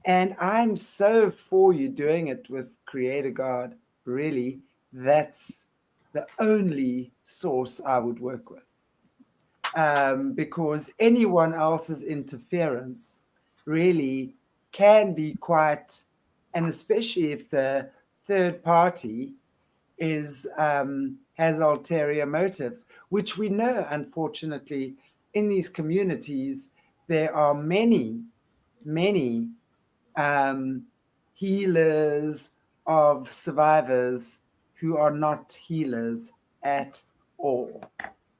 and I'm so for you doing it with Creator God, really, that's the only source I would work with. Because anyone else's interference really can be quite, and especially if the third party is has ulterior motives, which we know, unfortunately, in these communities there are many um, healers of survivors who are not healers at all.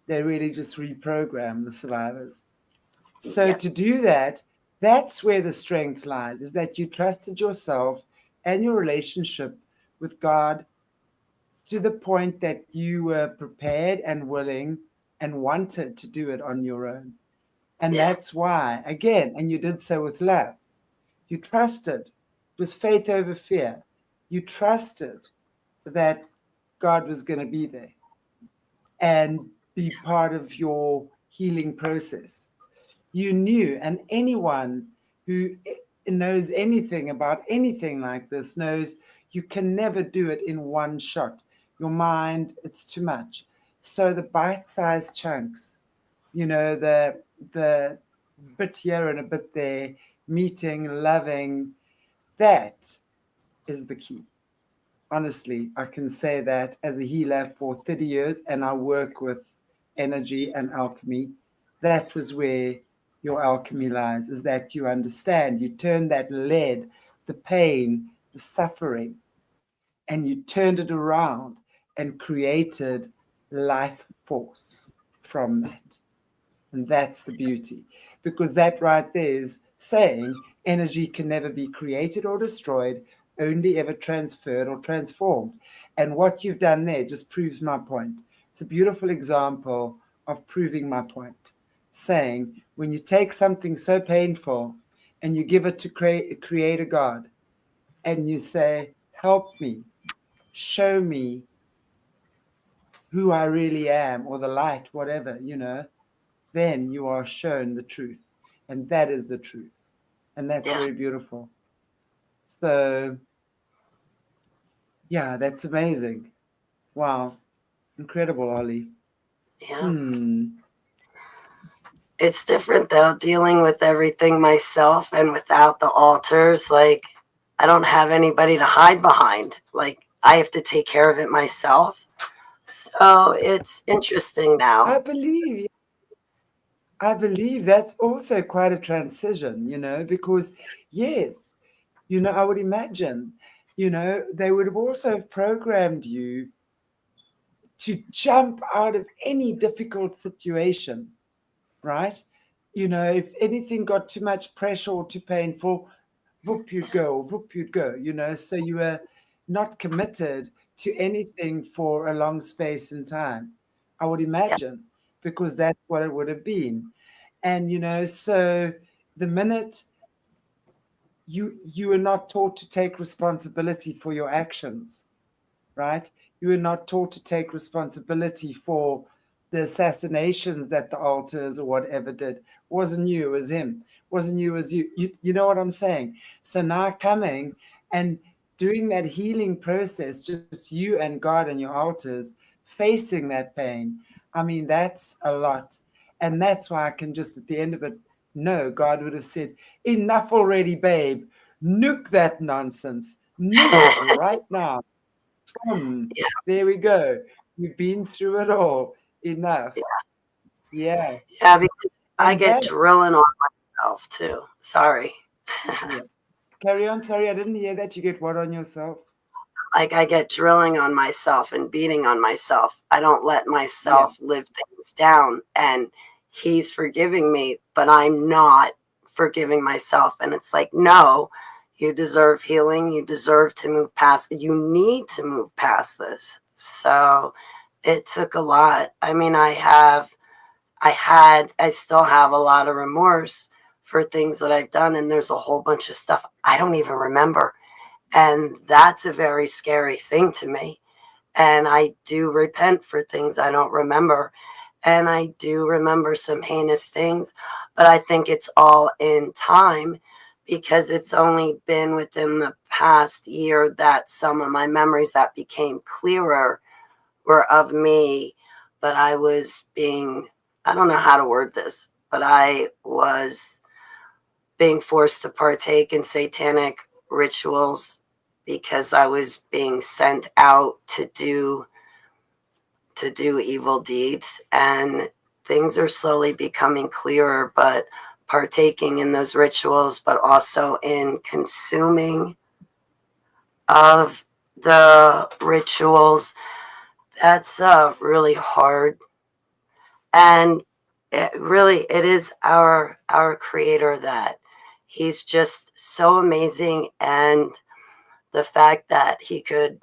They really just reprogram the survivors. So Yeah, to do that, that's where the strength lies, is that you trusted yourself and your relationship with God to the point that you were prepared and willing and wanted to do it on your own. And yeah, that's why, again, and you did so with love. You trusted. It was faith over fear. You trusted that God was going to be there and be part of your healing process. You knew, and anyone who knows anything about anything like this knows you can never do it in one shot. Your mind, it's too much. So the bite-sized chunks, the bit here and a bit there, meeting, loving, that is the key. Honestly, I can say that as a healer for 30 years, and I work with energy and alchemy. That was where your alchemy lies, is that you understand, you turn that lead, the pain, the suffering, and you turned it around and created life force from that. And that's the beauty, because that right there is saying energy can never be created or destroyed, only ever transferred or transformed. And what you've done there just proves my point. It's a beautiful example of proving my point. Saying when you take something so painful and you give it to create a God, and you say, help me, show me who I really am, or the light, whatever, then you are shown the truth. And that is the truth. And that's yeah, very beautiful. So, yeah, that's amazing. Wow. Incredible, Ollie. yeah. Hmm. It's different though, dealing with everything myself and without the altars. Like, I don't have anybody to hide behind. Like, I have to take care of it myself. So it's interesting I now. believe, I believe that's also quite a transition, because yes, I would imagine, they would have also programmed you to jump out of any difficult situation, right? If anything got too much pressure or too painful, whoop you'd go, or whoop you'd go. So you were not committed to anything for a long space in time, I would Yeah, imagine, because that's what it would have been. And, so the minute you were not taught to take responsibility for your actions, right? You were not taught to take responsibility for the assassinations that the altars or whatever did. It wasn't you, it was him. It wasn't you, it was you. You know what I'm saying? So now coming and doing that healing process, just you and God and your altars, facing that pain. I mean, that's a lot. And that's why I can just at the end of it know God would have said, enough already, babe. Nuke that nonsense. Nuke it right now. Yeah, There we go. You've been through it all. Enough. yeah, Yeah. yeah. Because I And get that, drilling on myself too. Sorry. yeah. Carry on. Sorry, I didn't hear that. You get what on yourself? Like I get drilling on myself and beating on myself. I don't let Yeah. myself live things down. And he's forgiving me, but I'm not forgiving myself. And it's like, no, you deserve healing. You deserve to move past. You need to move past this. So it took a lot. I mean, I still have a lot of remorse for things that I've done. And there's a whole bunch of stuff I don't even remember. And that's a very scary thing to me. And I do repent for things I don't remember. And I do remember some heinous things, but I think it's all in time because it's only been within the past year that some of my memories that became clearer were of me. But I was being, I don't know how to word this, but I was being forced to partake in satanic rituals because I was being sent out to do evil deeds, and things are slowly becoming clearer, but partaking in those rituals but also in consuming of the rituals, that's really hard. And it is our creator that he's just so amazing. And the fact that he could,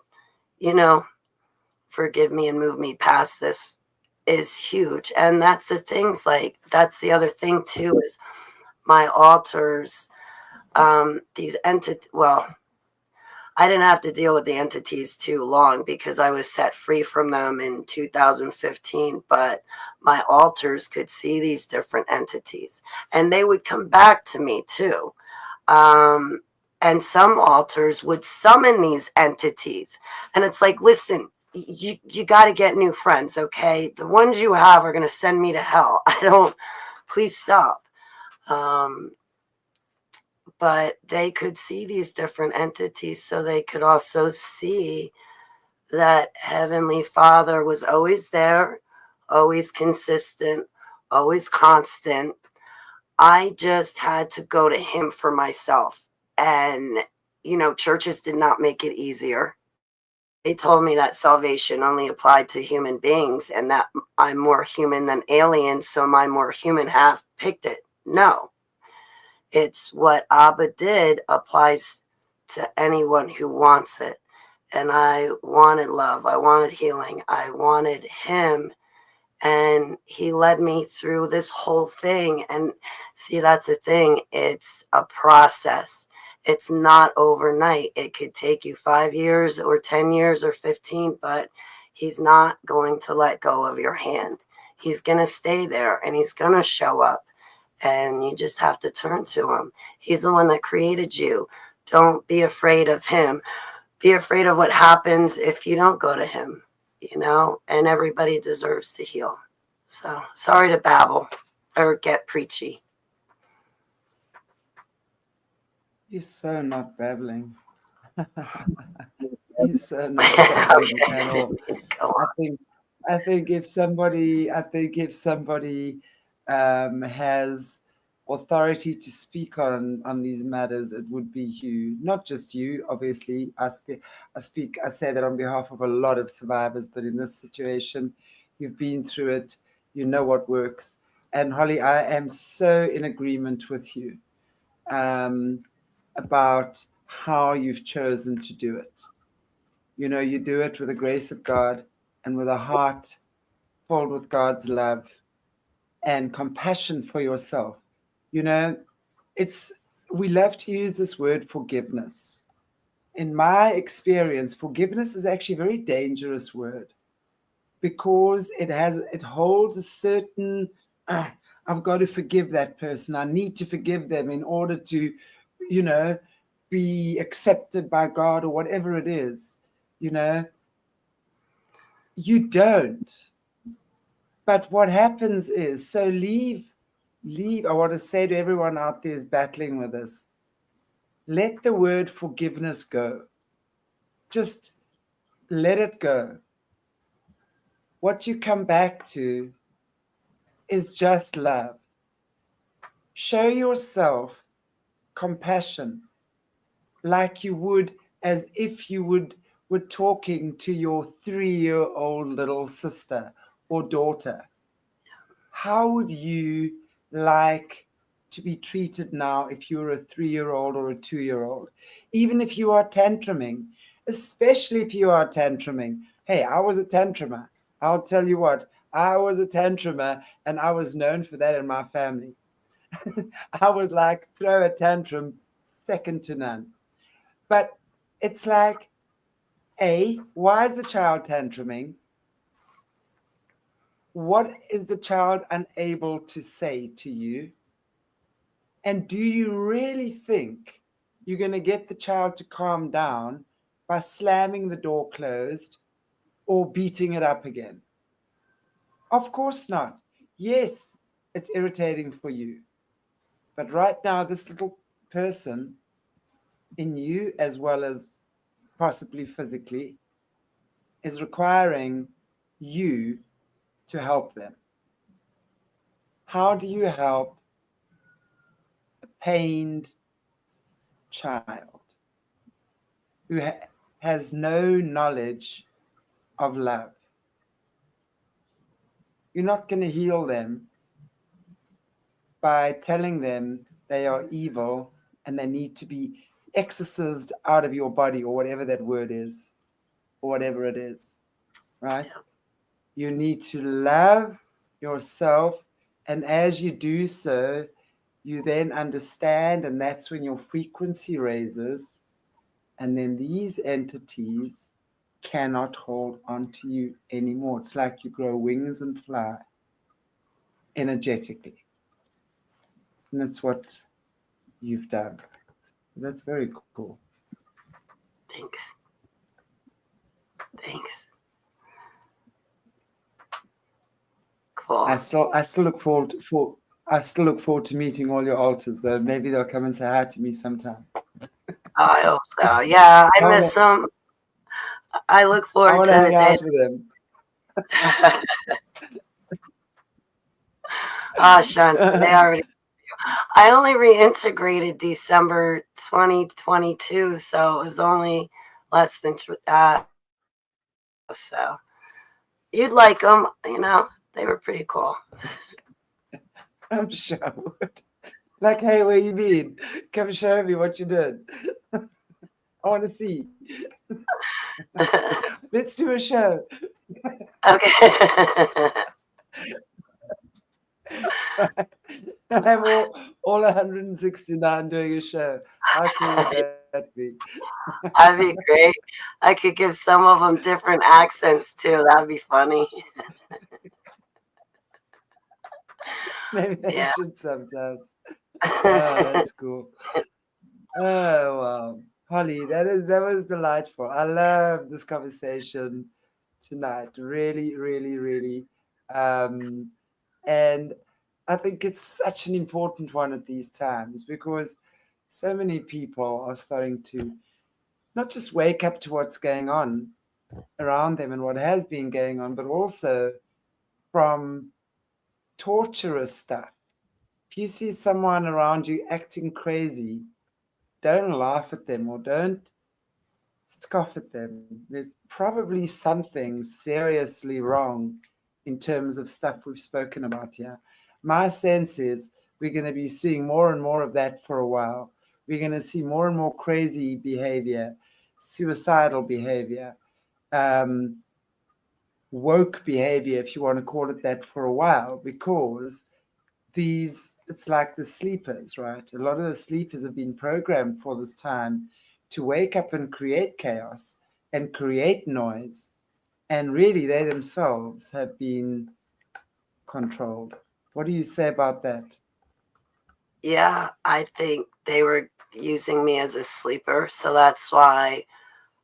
you know, forgive me and move me past this is huge. And that's the things, like that's the other thing too, is my altars, these entities, well, I didn't have to deal with the entities too long because I was set free from them in 2015. But my altars could see these different entities and they would come back to me too. Um, and some altars would summon these entities. And it's like, listen, you got to get new friends, okay? The ones you have are going to send me to hell. I don't, please stop. Um, but they could see these different entities, so they could also see that Heavenly Father was always there, always consistent, always constant. I just had to go to him for myself. And, churches did not make it easier. They told me that salvation only applied to human beings and that I'm more human than alien, so my more human half picked it. No, it's what Abba did applies to anyone who wants it. And I wanted love. I wanted healing. I wanted him. And he led me through this whole thing. And see, that's the thing. It's a process. It's not overnight. It could take you 5 years or 10 years or 15, but he's not going to let go of your hand. He's going to stay there and he's going to show up. And you just have to turn to him. He's the one that created you. Don't be afraid of him. Be afraid of what happens if you don't go to him, and everybody deserves to heal. So sorry to babble or get preachy. You're so not babbling. You're so not babbling at all. Go I on. think I think if somebody has authority to speak on these matters, it would be you. Not just you, obviously. I say that on behalf of a lot of survivors, but in this situation, you've been through it. You know what works. And Holly, I am so in agreement with you um, about how you've chosen to do it. You do it with the grace of God and with a heart filled with God's love and compassion for yourself. You know, it's we love to use this word forgiveness. In my experience, forgiveness is actually a very dangerous word because it holds a certain I've got to forgive that person. I need to forgive them in order to, you know, be accepted by God or whatever it is. You know, you don't. But what happens is, so leave. I want to say to everyone out there who's battling with this, let the word forgiveness go. Just let it go. What you come back to is just love. Show yourself compassion like you would as if you were talking to your 3-year-old little sister or daughter. How would you like to be treated now if you're a 3-year-old or a 2-year-old? Even if you are tantruming, especially if you are tantruming. Hey, I was a tantrumer. I'll tell you what, I was a tantrumer and I was known for that in my family. I would like throw a tantrum second to none. But it's like, why is the child tantruming? What is the child unable to say to you? And do you really think you're going to get the child to calm down by slamming the door closed or beating it up again? Of course not. Yes, it's irritating for you. But right now, this little person in you, as well as possibly physically, is requiring you to help them. How do you help a pained child who has no knowledge of love? You're not going to heal them by telling them they are evil and they need to be exorcised out of your body, or whatever that word is, or whatever it is, right? Yeah. You need to love yourself, and as you do so, you then understand, and that's when your frequency raises, and then these entities cannot hold on to you anymore. It's like you grow wings and fly energetically. And that's what you've done. That's very cool. Thanks. Thanks. Cool. I still look forward to meeting all your altars, though. Maybe they'll come and say hi to me sometime. I hope so. Yeah, I wanna, miss them. I look I forward want to to the hang day. out with them. Sean, they already. I only reintegrated December 2022, so it was only less than so you'd like them, they were pretty cool. I'm sure I would. Like, hey, where you been? Come show me what you did. I want to see. Let's do a show. Okay. I have all 169 doing a show. How cool would that be? That'd be great. I could give some of them different accents too. That'd be funny. Maybe they Yeah. should sometimes. Oh, that's cool. Oh wow, Holly, that was delightful. I love this conversation tonight. Really, really, really. Um, and I think it's such an important one at these times because so many people are starting to not just wake up to what's going on around them and what has been going on, but also from torturous stuff. If you see someone around you acting crazy, don't laugh at them or don't scoff at them. There's probably something seriously wrong in terms of stuff we've spoken about here. My sense is we're going to be seeing more and more of that for a while. We're going to see more and more crazy behavior, suicidal behavior, um, woke behavior, if you want to call it that, for a while, because it's like the sleepers, right? A lot of the sleepers have been programmed for this time to wake up and create chaos and create noise. And really, they themselves have been controlled. What do you say about that? Yeah, I think they were using me as a sleeper. So that's why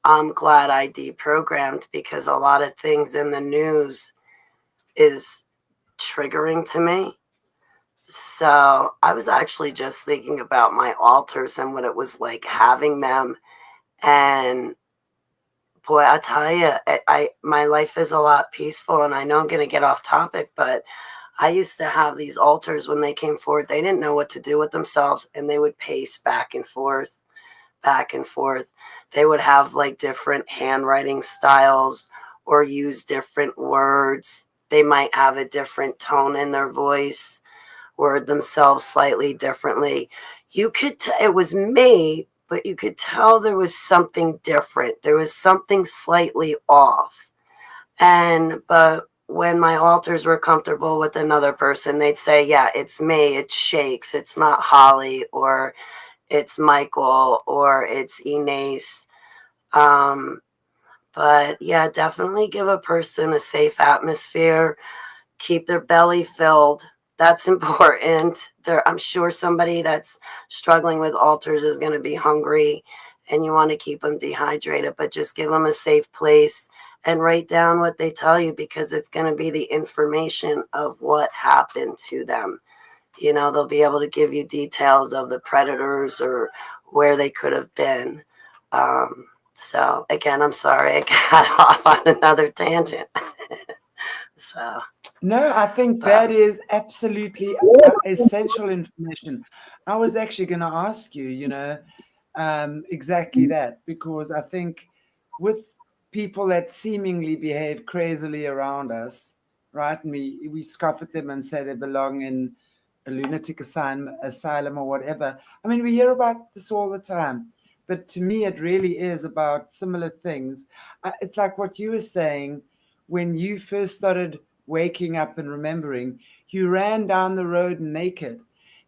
I'm glad I deprogrammed, because a lot of things in the news is triggering to me. So I was actually just thinking about my altars and what it was like having them. And boy, I tell you, my life is a lot peaceful. And I know I'm going to get off topic, but I used to have these altars when they came forward. They didn't know what to do with themselves, and they would pace back and forth, back and forth. They would have like different handwriting styles or use different words. They might have a different tone in their voice, word themselves slightly differently. You could it was me, but you could tell there was something different. There was something slightly off. And but when my alters were comfortable with another person, they'd say, "Yeah, it's me. It's Shakes. It's not Holly, or it's Michael, or it's Inez." Um, but yeah, definitely give a person a safe atmosphere. Keep their belly filled. That's important. I'm sure somebody that's struggling with alters is going to be hungry, and you want to keep them dehydrated, but just give them a safe place and write down what they tell you, because it's going to be the information of what happened to them. You know, they'll be able to give you details of the predators or where they could have been. So again, I'm sorry I got off on another tangent. So, No, I think that but is absolutely essential information. I was actually going to ask you, exactly that, because I think with people that seemingly behave crazily around us, right, and we scoff at them and say they belong in a lunatic asylum or whatever. I mean, we hear about this all the time, but to me, it really is about similar things. It's like what you were saying when you first started waking up and remembering, you ran down the road naked.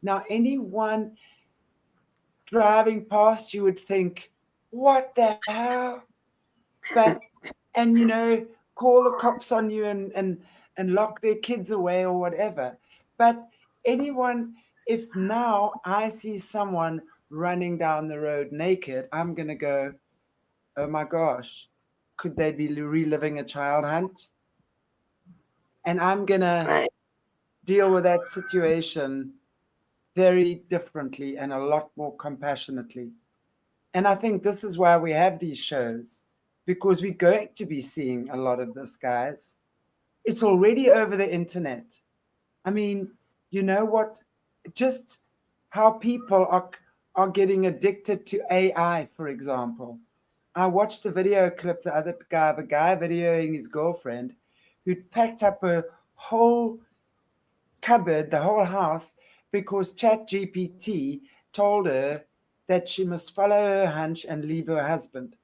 Now, anyone driving past you would think, what the hell? But, and call the cops on you and lock their kids away or whatever. But anyone, if now I see someone running down the road naked, I'm going to go, oh my gosh, could they be reliving a child hunt? And I'm going to right. deal with that situation very differently and a lot more compassionately. And I think this is why we have these shows, because we're going to be seeing a lot of this, guys. It's already over the internet. I mean, you know what? Just how people are getting addicted to AI, for example. I watched a video clip the guy videoing his girlfriend who'd packed up a whole cupboard, the whole house, because ChatGPT told her that she must follow her hunch and leave her husband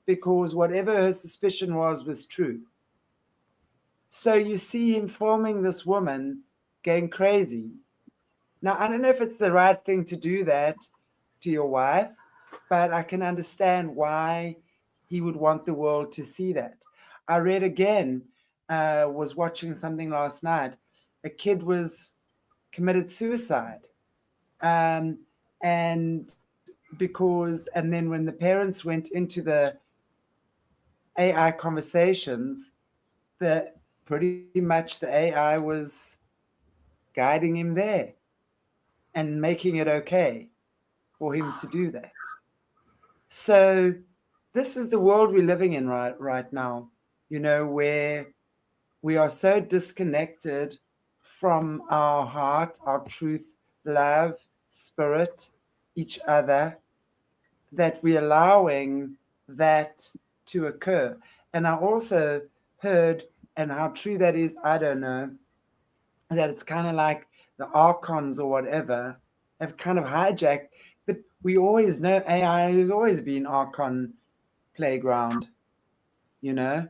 because whatever her suspicion was true. So you see him filming this woman going crazy. Now, I don't know if it's the right thing to do that to your wife, but I can understand why he would want the world to see that. I read again, was watching something last night. A kid was committed suicide. Um, and and then when the parents went into the AI conversations, the pretty much the AI was guiding him there and making it okay for him to do that. So this is the world we're living in right now, where we are so disconnected from our heart, our truth, love, spirit, each other, that we're allowing that to occur. And I also heard, and how true that is, I don't know, that it's kind of like the archons or whatever have kind of hijacked. But we always know AI has always been archon playground, you know?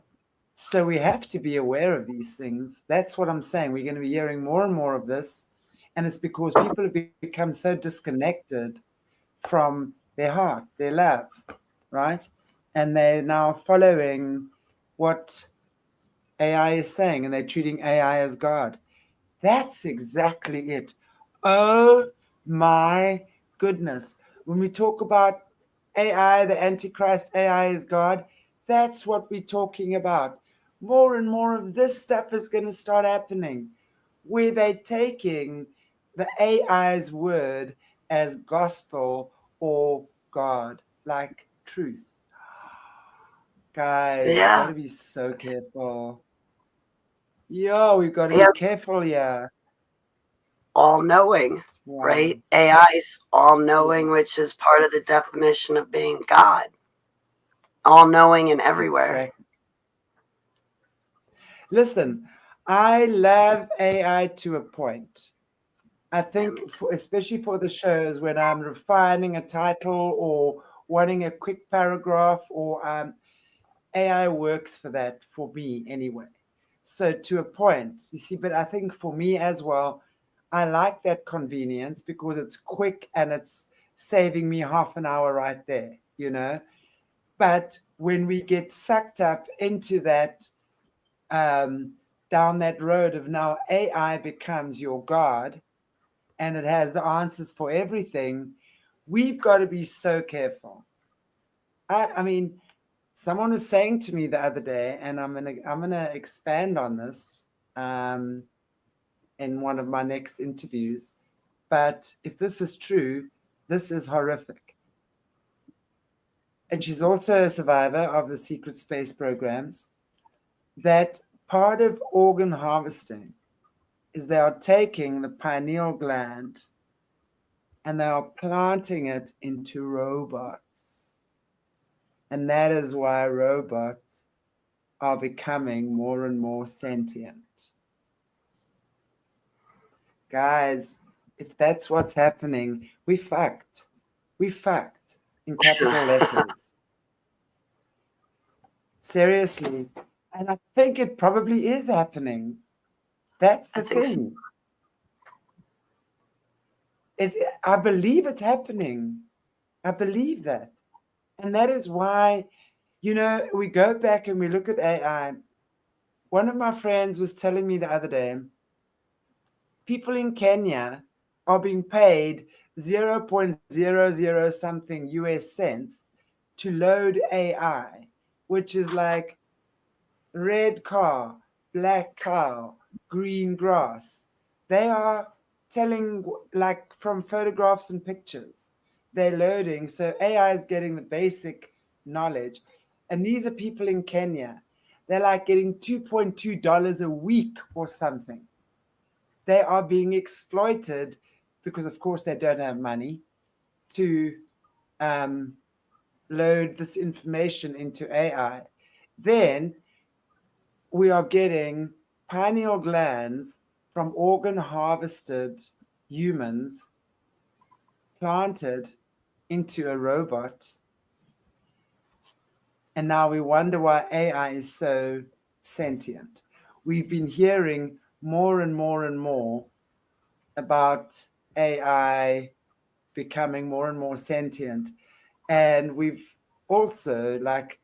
So we have to be aware of these things. That's what I'm saying. We're going to be hearing more and more of this. And it's because people have become so disconnected from their heart, their love, right? And they're now following what AI is saying, and they're treating AI as God. That's exactly it. Oh my goodness. When we talk about AI, the Antichrist, AI is God, that's what we're talking about. More and more of this stuff is going to start happening where they're taking the AI's word as gospel or God, like truth. Guys, we've got Yeah. to be so careful. Yo, we've got to be Yeah. careful, yeah. All knowing, Wow. right? AI's all Yeah, knowing, which is part of the definition of being God. All knowing and everywhere. exactly. Listen, I love AI to a point. I I think, mean, especially for the shows when I'm refining a title or wanting a quick paragraph, or AI works for that for me anyway. So to a point, you see, but I think for me as well, I like that convenience because it's quick and it's saving me half an hour right there, you know. But when we get sucked up into that, um, down that road of now AI becomes your God and it has the answers for everything, we've got to be so careful. I mean, someone was saying to me the other day, and I'm gonna expand on this um, in one of my next interviews. But if this is true, this is horrific. And she's also a survivor of the secret space programs. That part of organ harvesting is they are taking the pineal gland and they are planting it into robots. And that is why robots are becoming more and more sentient. Guys, if that's what's happening, we fucked. We fucked in capital letters. Seriously. And I think it probably is happening. That's I the think so. thing. I believe it's happening. I believe that. And that is why, we go back and we look at AI. One of my friends was telling me the other day, people in Kenya are being paid 0.00 something US cents to load AI, which is like red car, black cow, green grass. They are telling, like, from photographs and pictures. They're loading. So AI is getting the basic knowledge. And these are people in Kenya. They're like getting $2.2 a week or something. They are being exploited because, of course, they don't have money to um, load this information into AI. Then we are getting pineal glands from organ harvested humans planted into a robot. And now we wonder why AI is so sentient. We've been hearing more and more and more about AI becoming more and more sentient. And we've also, like,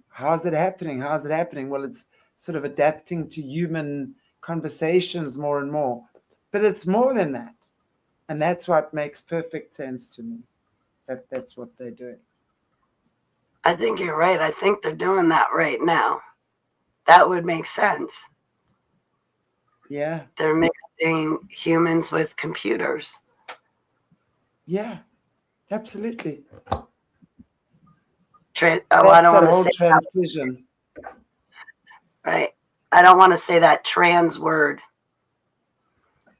how's it happening? How's it happening? Well, it's sort of adapting to human conversations more and more. But it's more than that. And that's what makes perfect sense to me. That's what they're doing. I think you're right. I think they're doing that right now. That would make sense. Yeah. They're mixing humans with computers. Yeah. Absolutely. I That's don't that want to whole say transition. that, right. I don't want to say that trans word.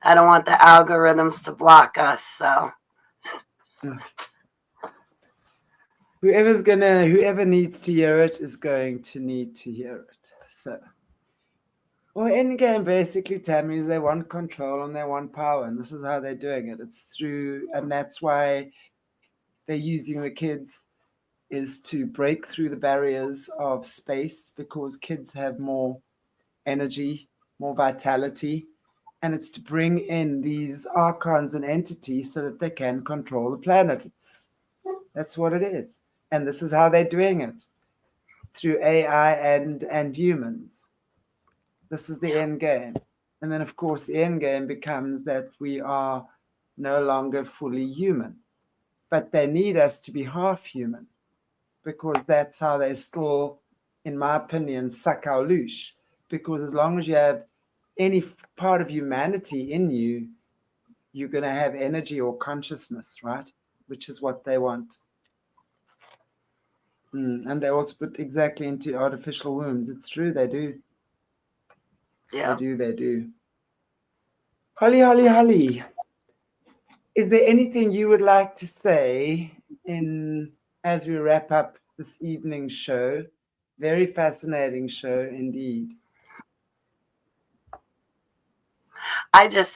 I don't want the algorithms to block us. So Whoever needs to hear it is going to need to hear it. So, well, in game, basically, Tammy, is they want control and they want power, and this is how they're doing it. It's through, and that's why they're using the kids is to break through the barriers of space because kids have more energy, more vitality. And it's to bring in these archons and entities so that they can control the planet. That's what it is. And this is how they're doing it through AI and humans. This is the end game. And then, of course, the end game becomes that we are no longer fully human. But they need us to be half human because that's how they still, in my opinion, suck our loosh. Because as long as you have any part of humanity in you, you're going to have energy or consciousness, right? Which is what they want. And they also put exactly into artificial wombs. It's true, they do. Yeah. They do. Holly, Holly, Holly. Is there anything you would like to say in as we wrap up this evening's show? Very fascinating show indeed.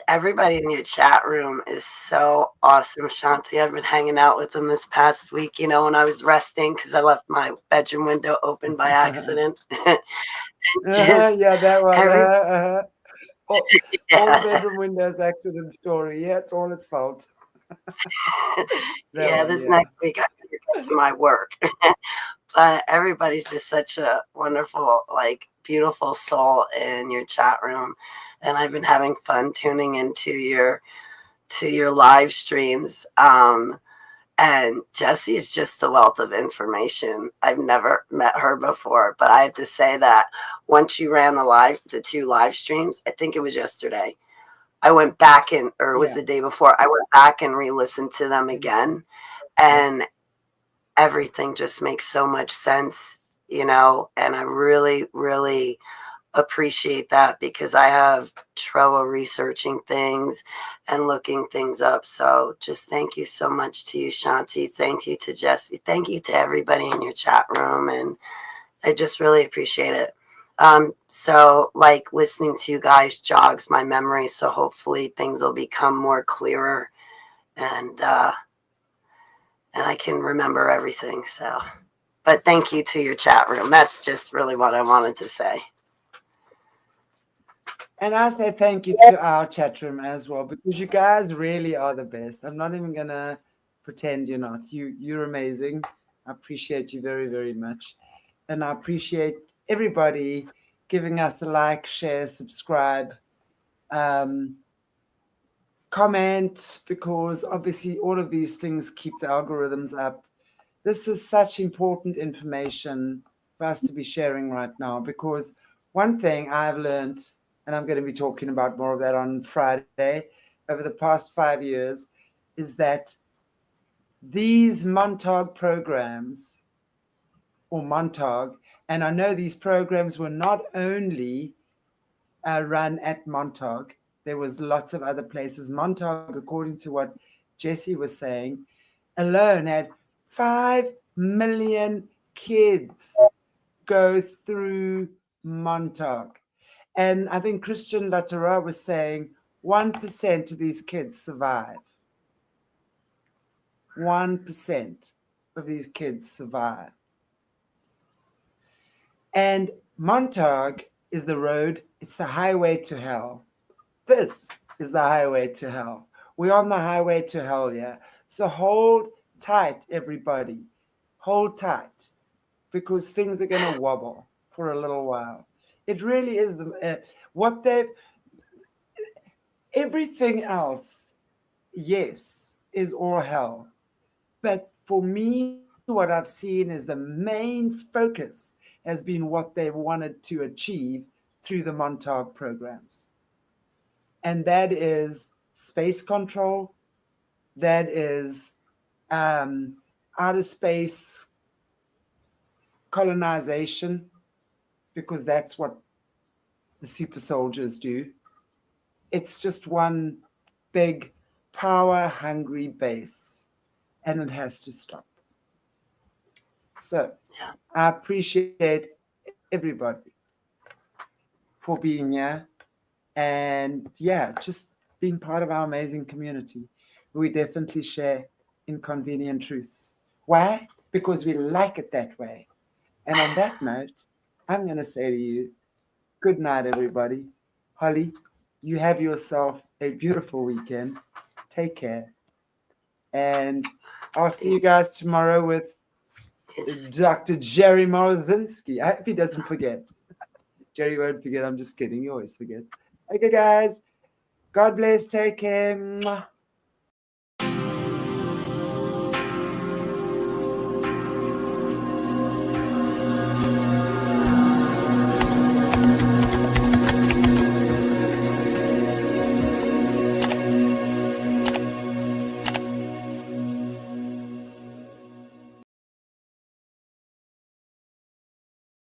Everybody in your chat room is so awesome, Shanti. I've been hanging out with them this past week, when I was resting because I left my bedroom window open by accident. Yeah, that one. Every, All the yeah. bedroom windows accident story. Yeah, it's all its fault. Yeah, this next week I gotta get to my work. But everybody's just such a wonderful, beautiful soul in your chat room. And I've been having fun tuning into your live streams. And Jessie is just a wealth of information. I've never met her before, but I have to say that once you ran the 2 live streams, I think it was yesterday, I went back or it was the day before, I went back and re-listened to them again. And everything just makes so much sense, and I really, really appreciate that because I have trouble researching things and looking things up. So just thank you so much to you, Shanti. Thank you to Jessie. Thank you to everybody in your chat room. And I just really appreciate it. So listening to you guys jogs my memory. So hopefully things will become more clearer and I can remember everything. So, but thank you to your chat room. That's just really what I wanted to say. And I say thank you to our chat room as well, because you guys really are the best. I'm not even gonna pretend you're not. You're amazing. I appreciate you very, very much. And I appreciate everybody giving us a like, share, subscribe, comment, because obviously all of these things keep the algorithms up. This is such important information for us to be sharing right now, because one thing I've learned, and I'm going to be talking about more of that on Friday, over the past 5 years, is that these Montauk programs, or Montauk, and I know these programs were not only run at Montauk, there was lots of other places. Montauk, according to what Jessie was saying, alone had 5 million kids go through Montauk. And I think Christian Latera was saying 1% of these kids survive. 1% of these kids survive. And Montauk is the road, it's the highway to hell. This is the highway to hell. We're on the highway to hell, yeah. So hold tight, everybody. Hold tight, because things are going to wobble for a little while. It really is what they've. Everything else, yes, is all hell. But for me, what I've seen is the main focus has been what they've wanted to achieve through the Montauk programs. And that is space control, that is outer space colonization, because that's what the super soldiers do. It's just one big power hungry base, and it has to stop. So I appreciate everybody for being here, and yeah, just being part of our amazing community. We definitely share inconvenient truths. Why? Because we like it that way. And on that note, I'm going to say to you, good night, everybody. Holly, You have yourself a beautiful weekend. Take care. And I'll see you guys tomorrow with Dr. Jerry Morozinski. I hope he doesn't forget. Jerry won't forget. I'm just kidding. He always forgets. Okay, guys. God bless. Take care. Mwah.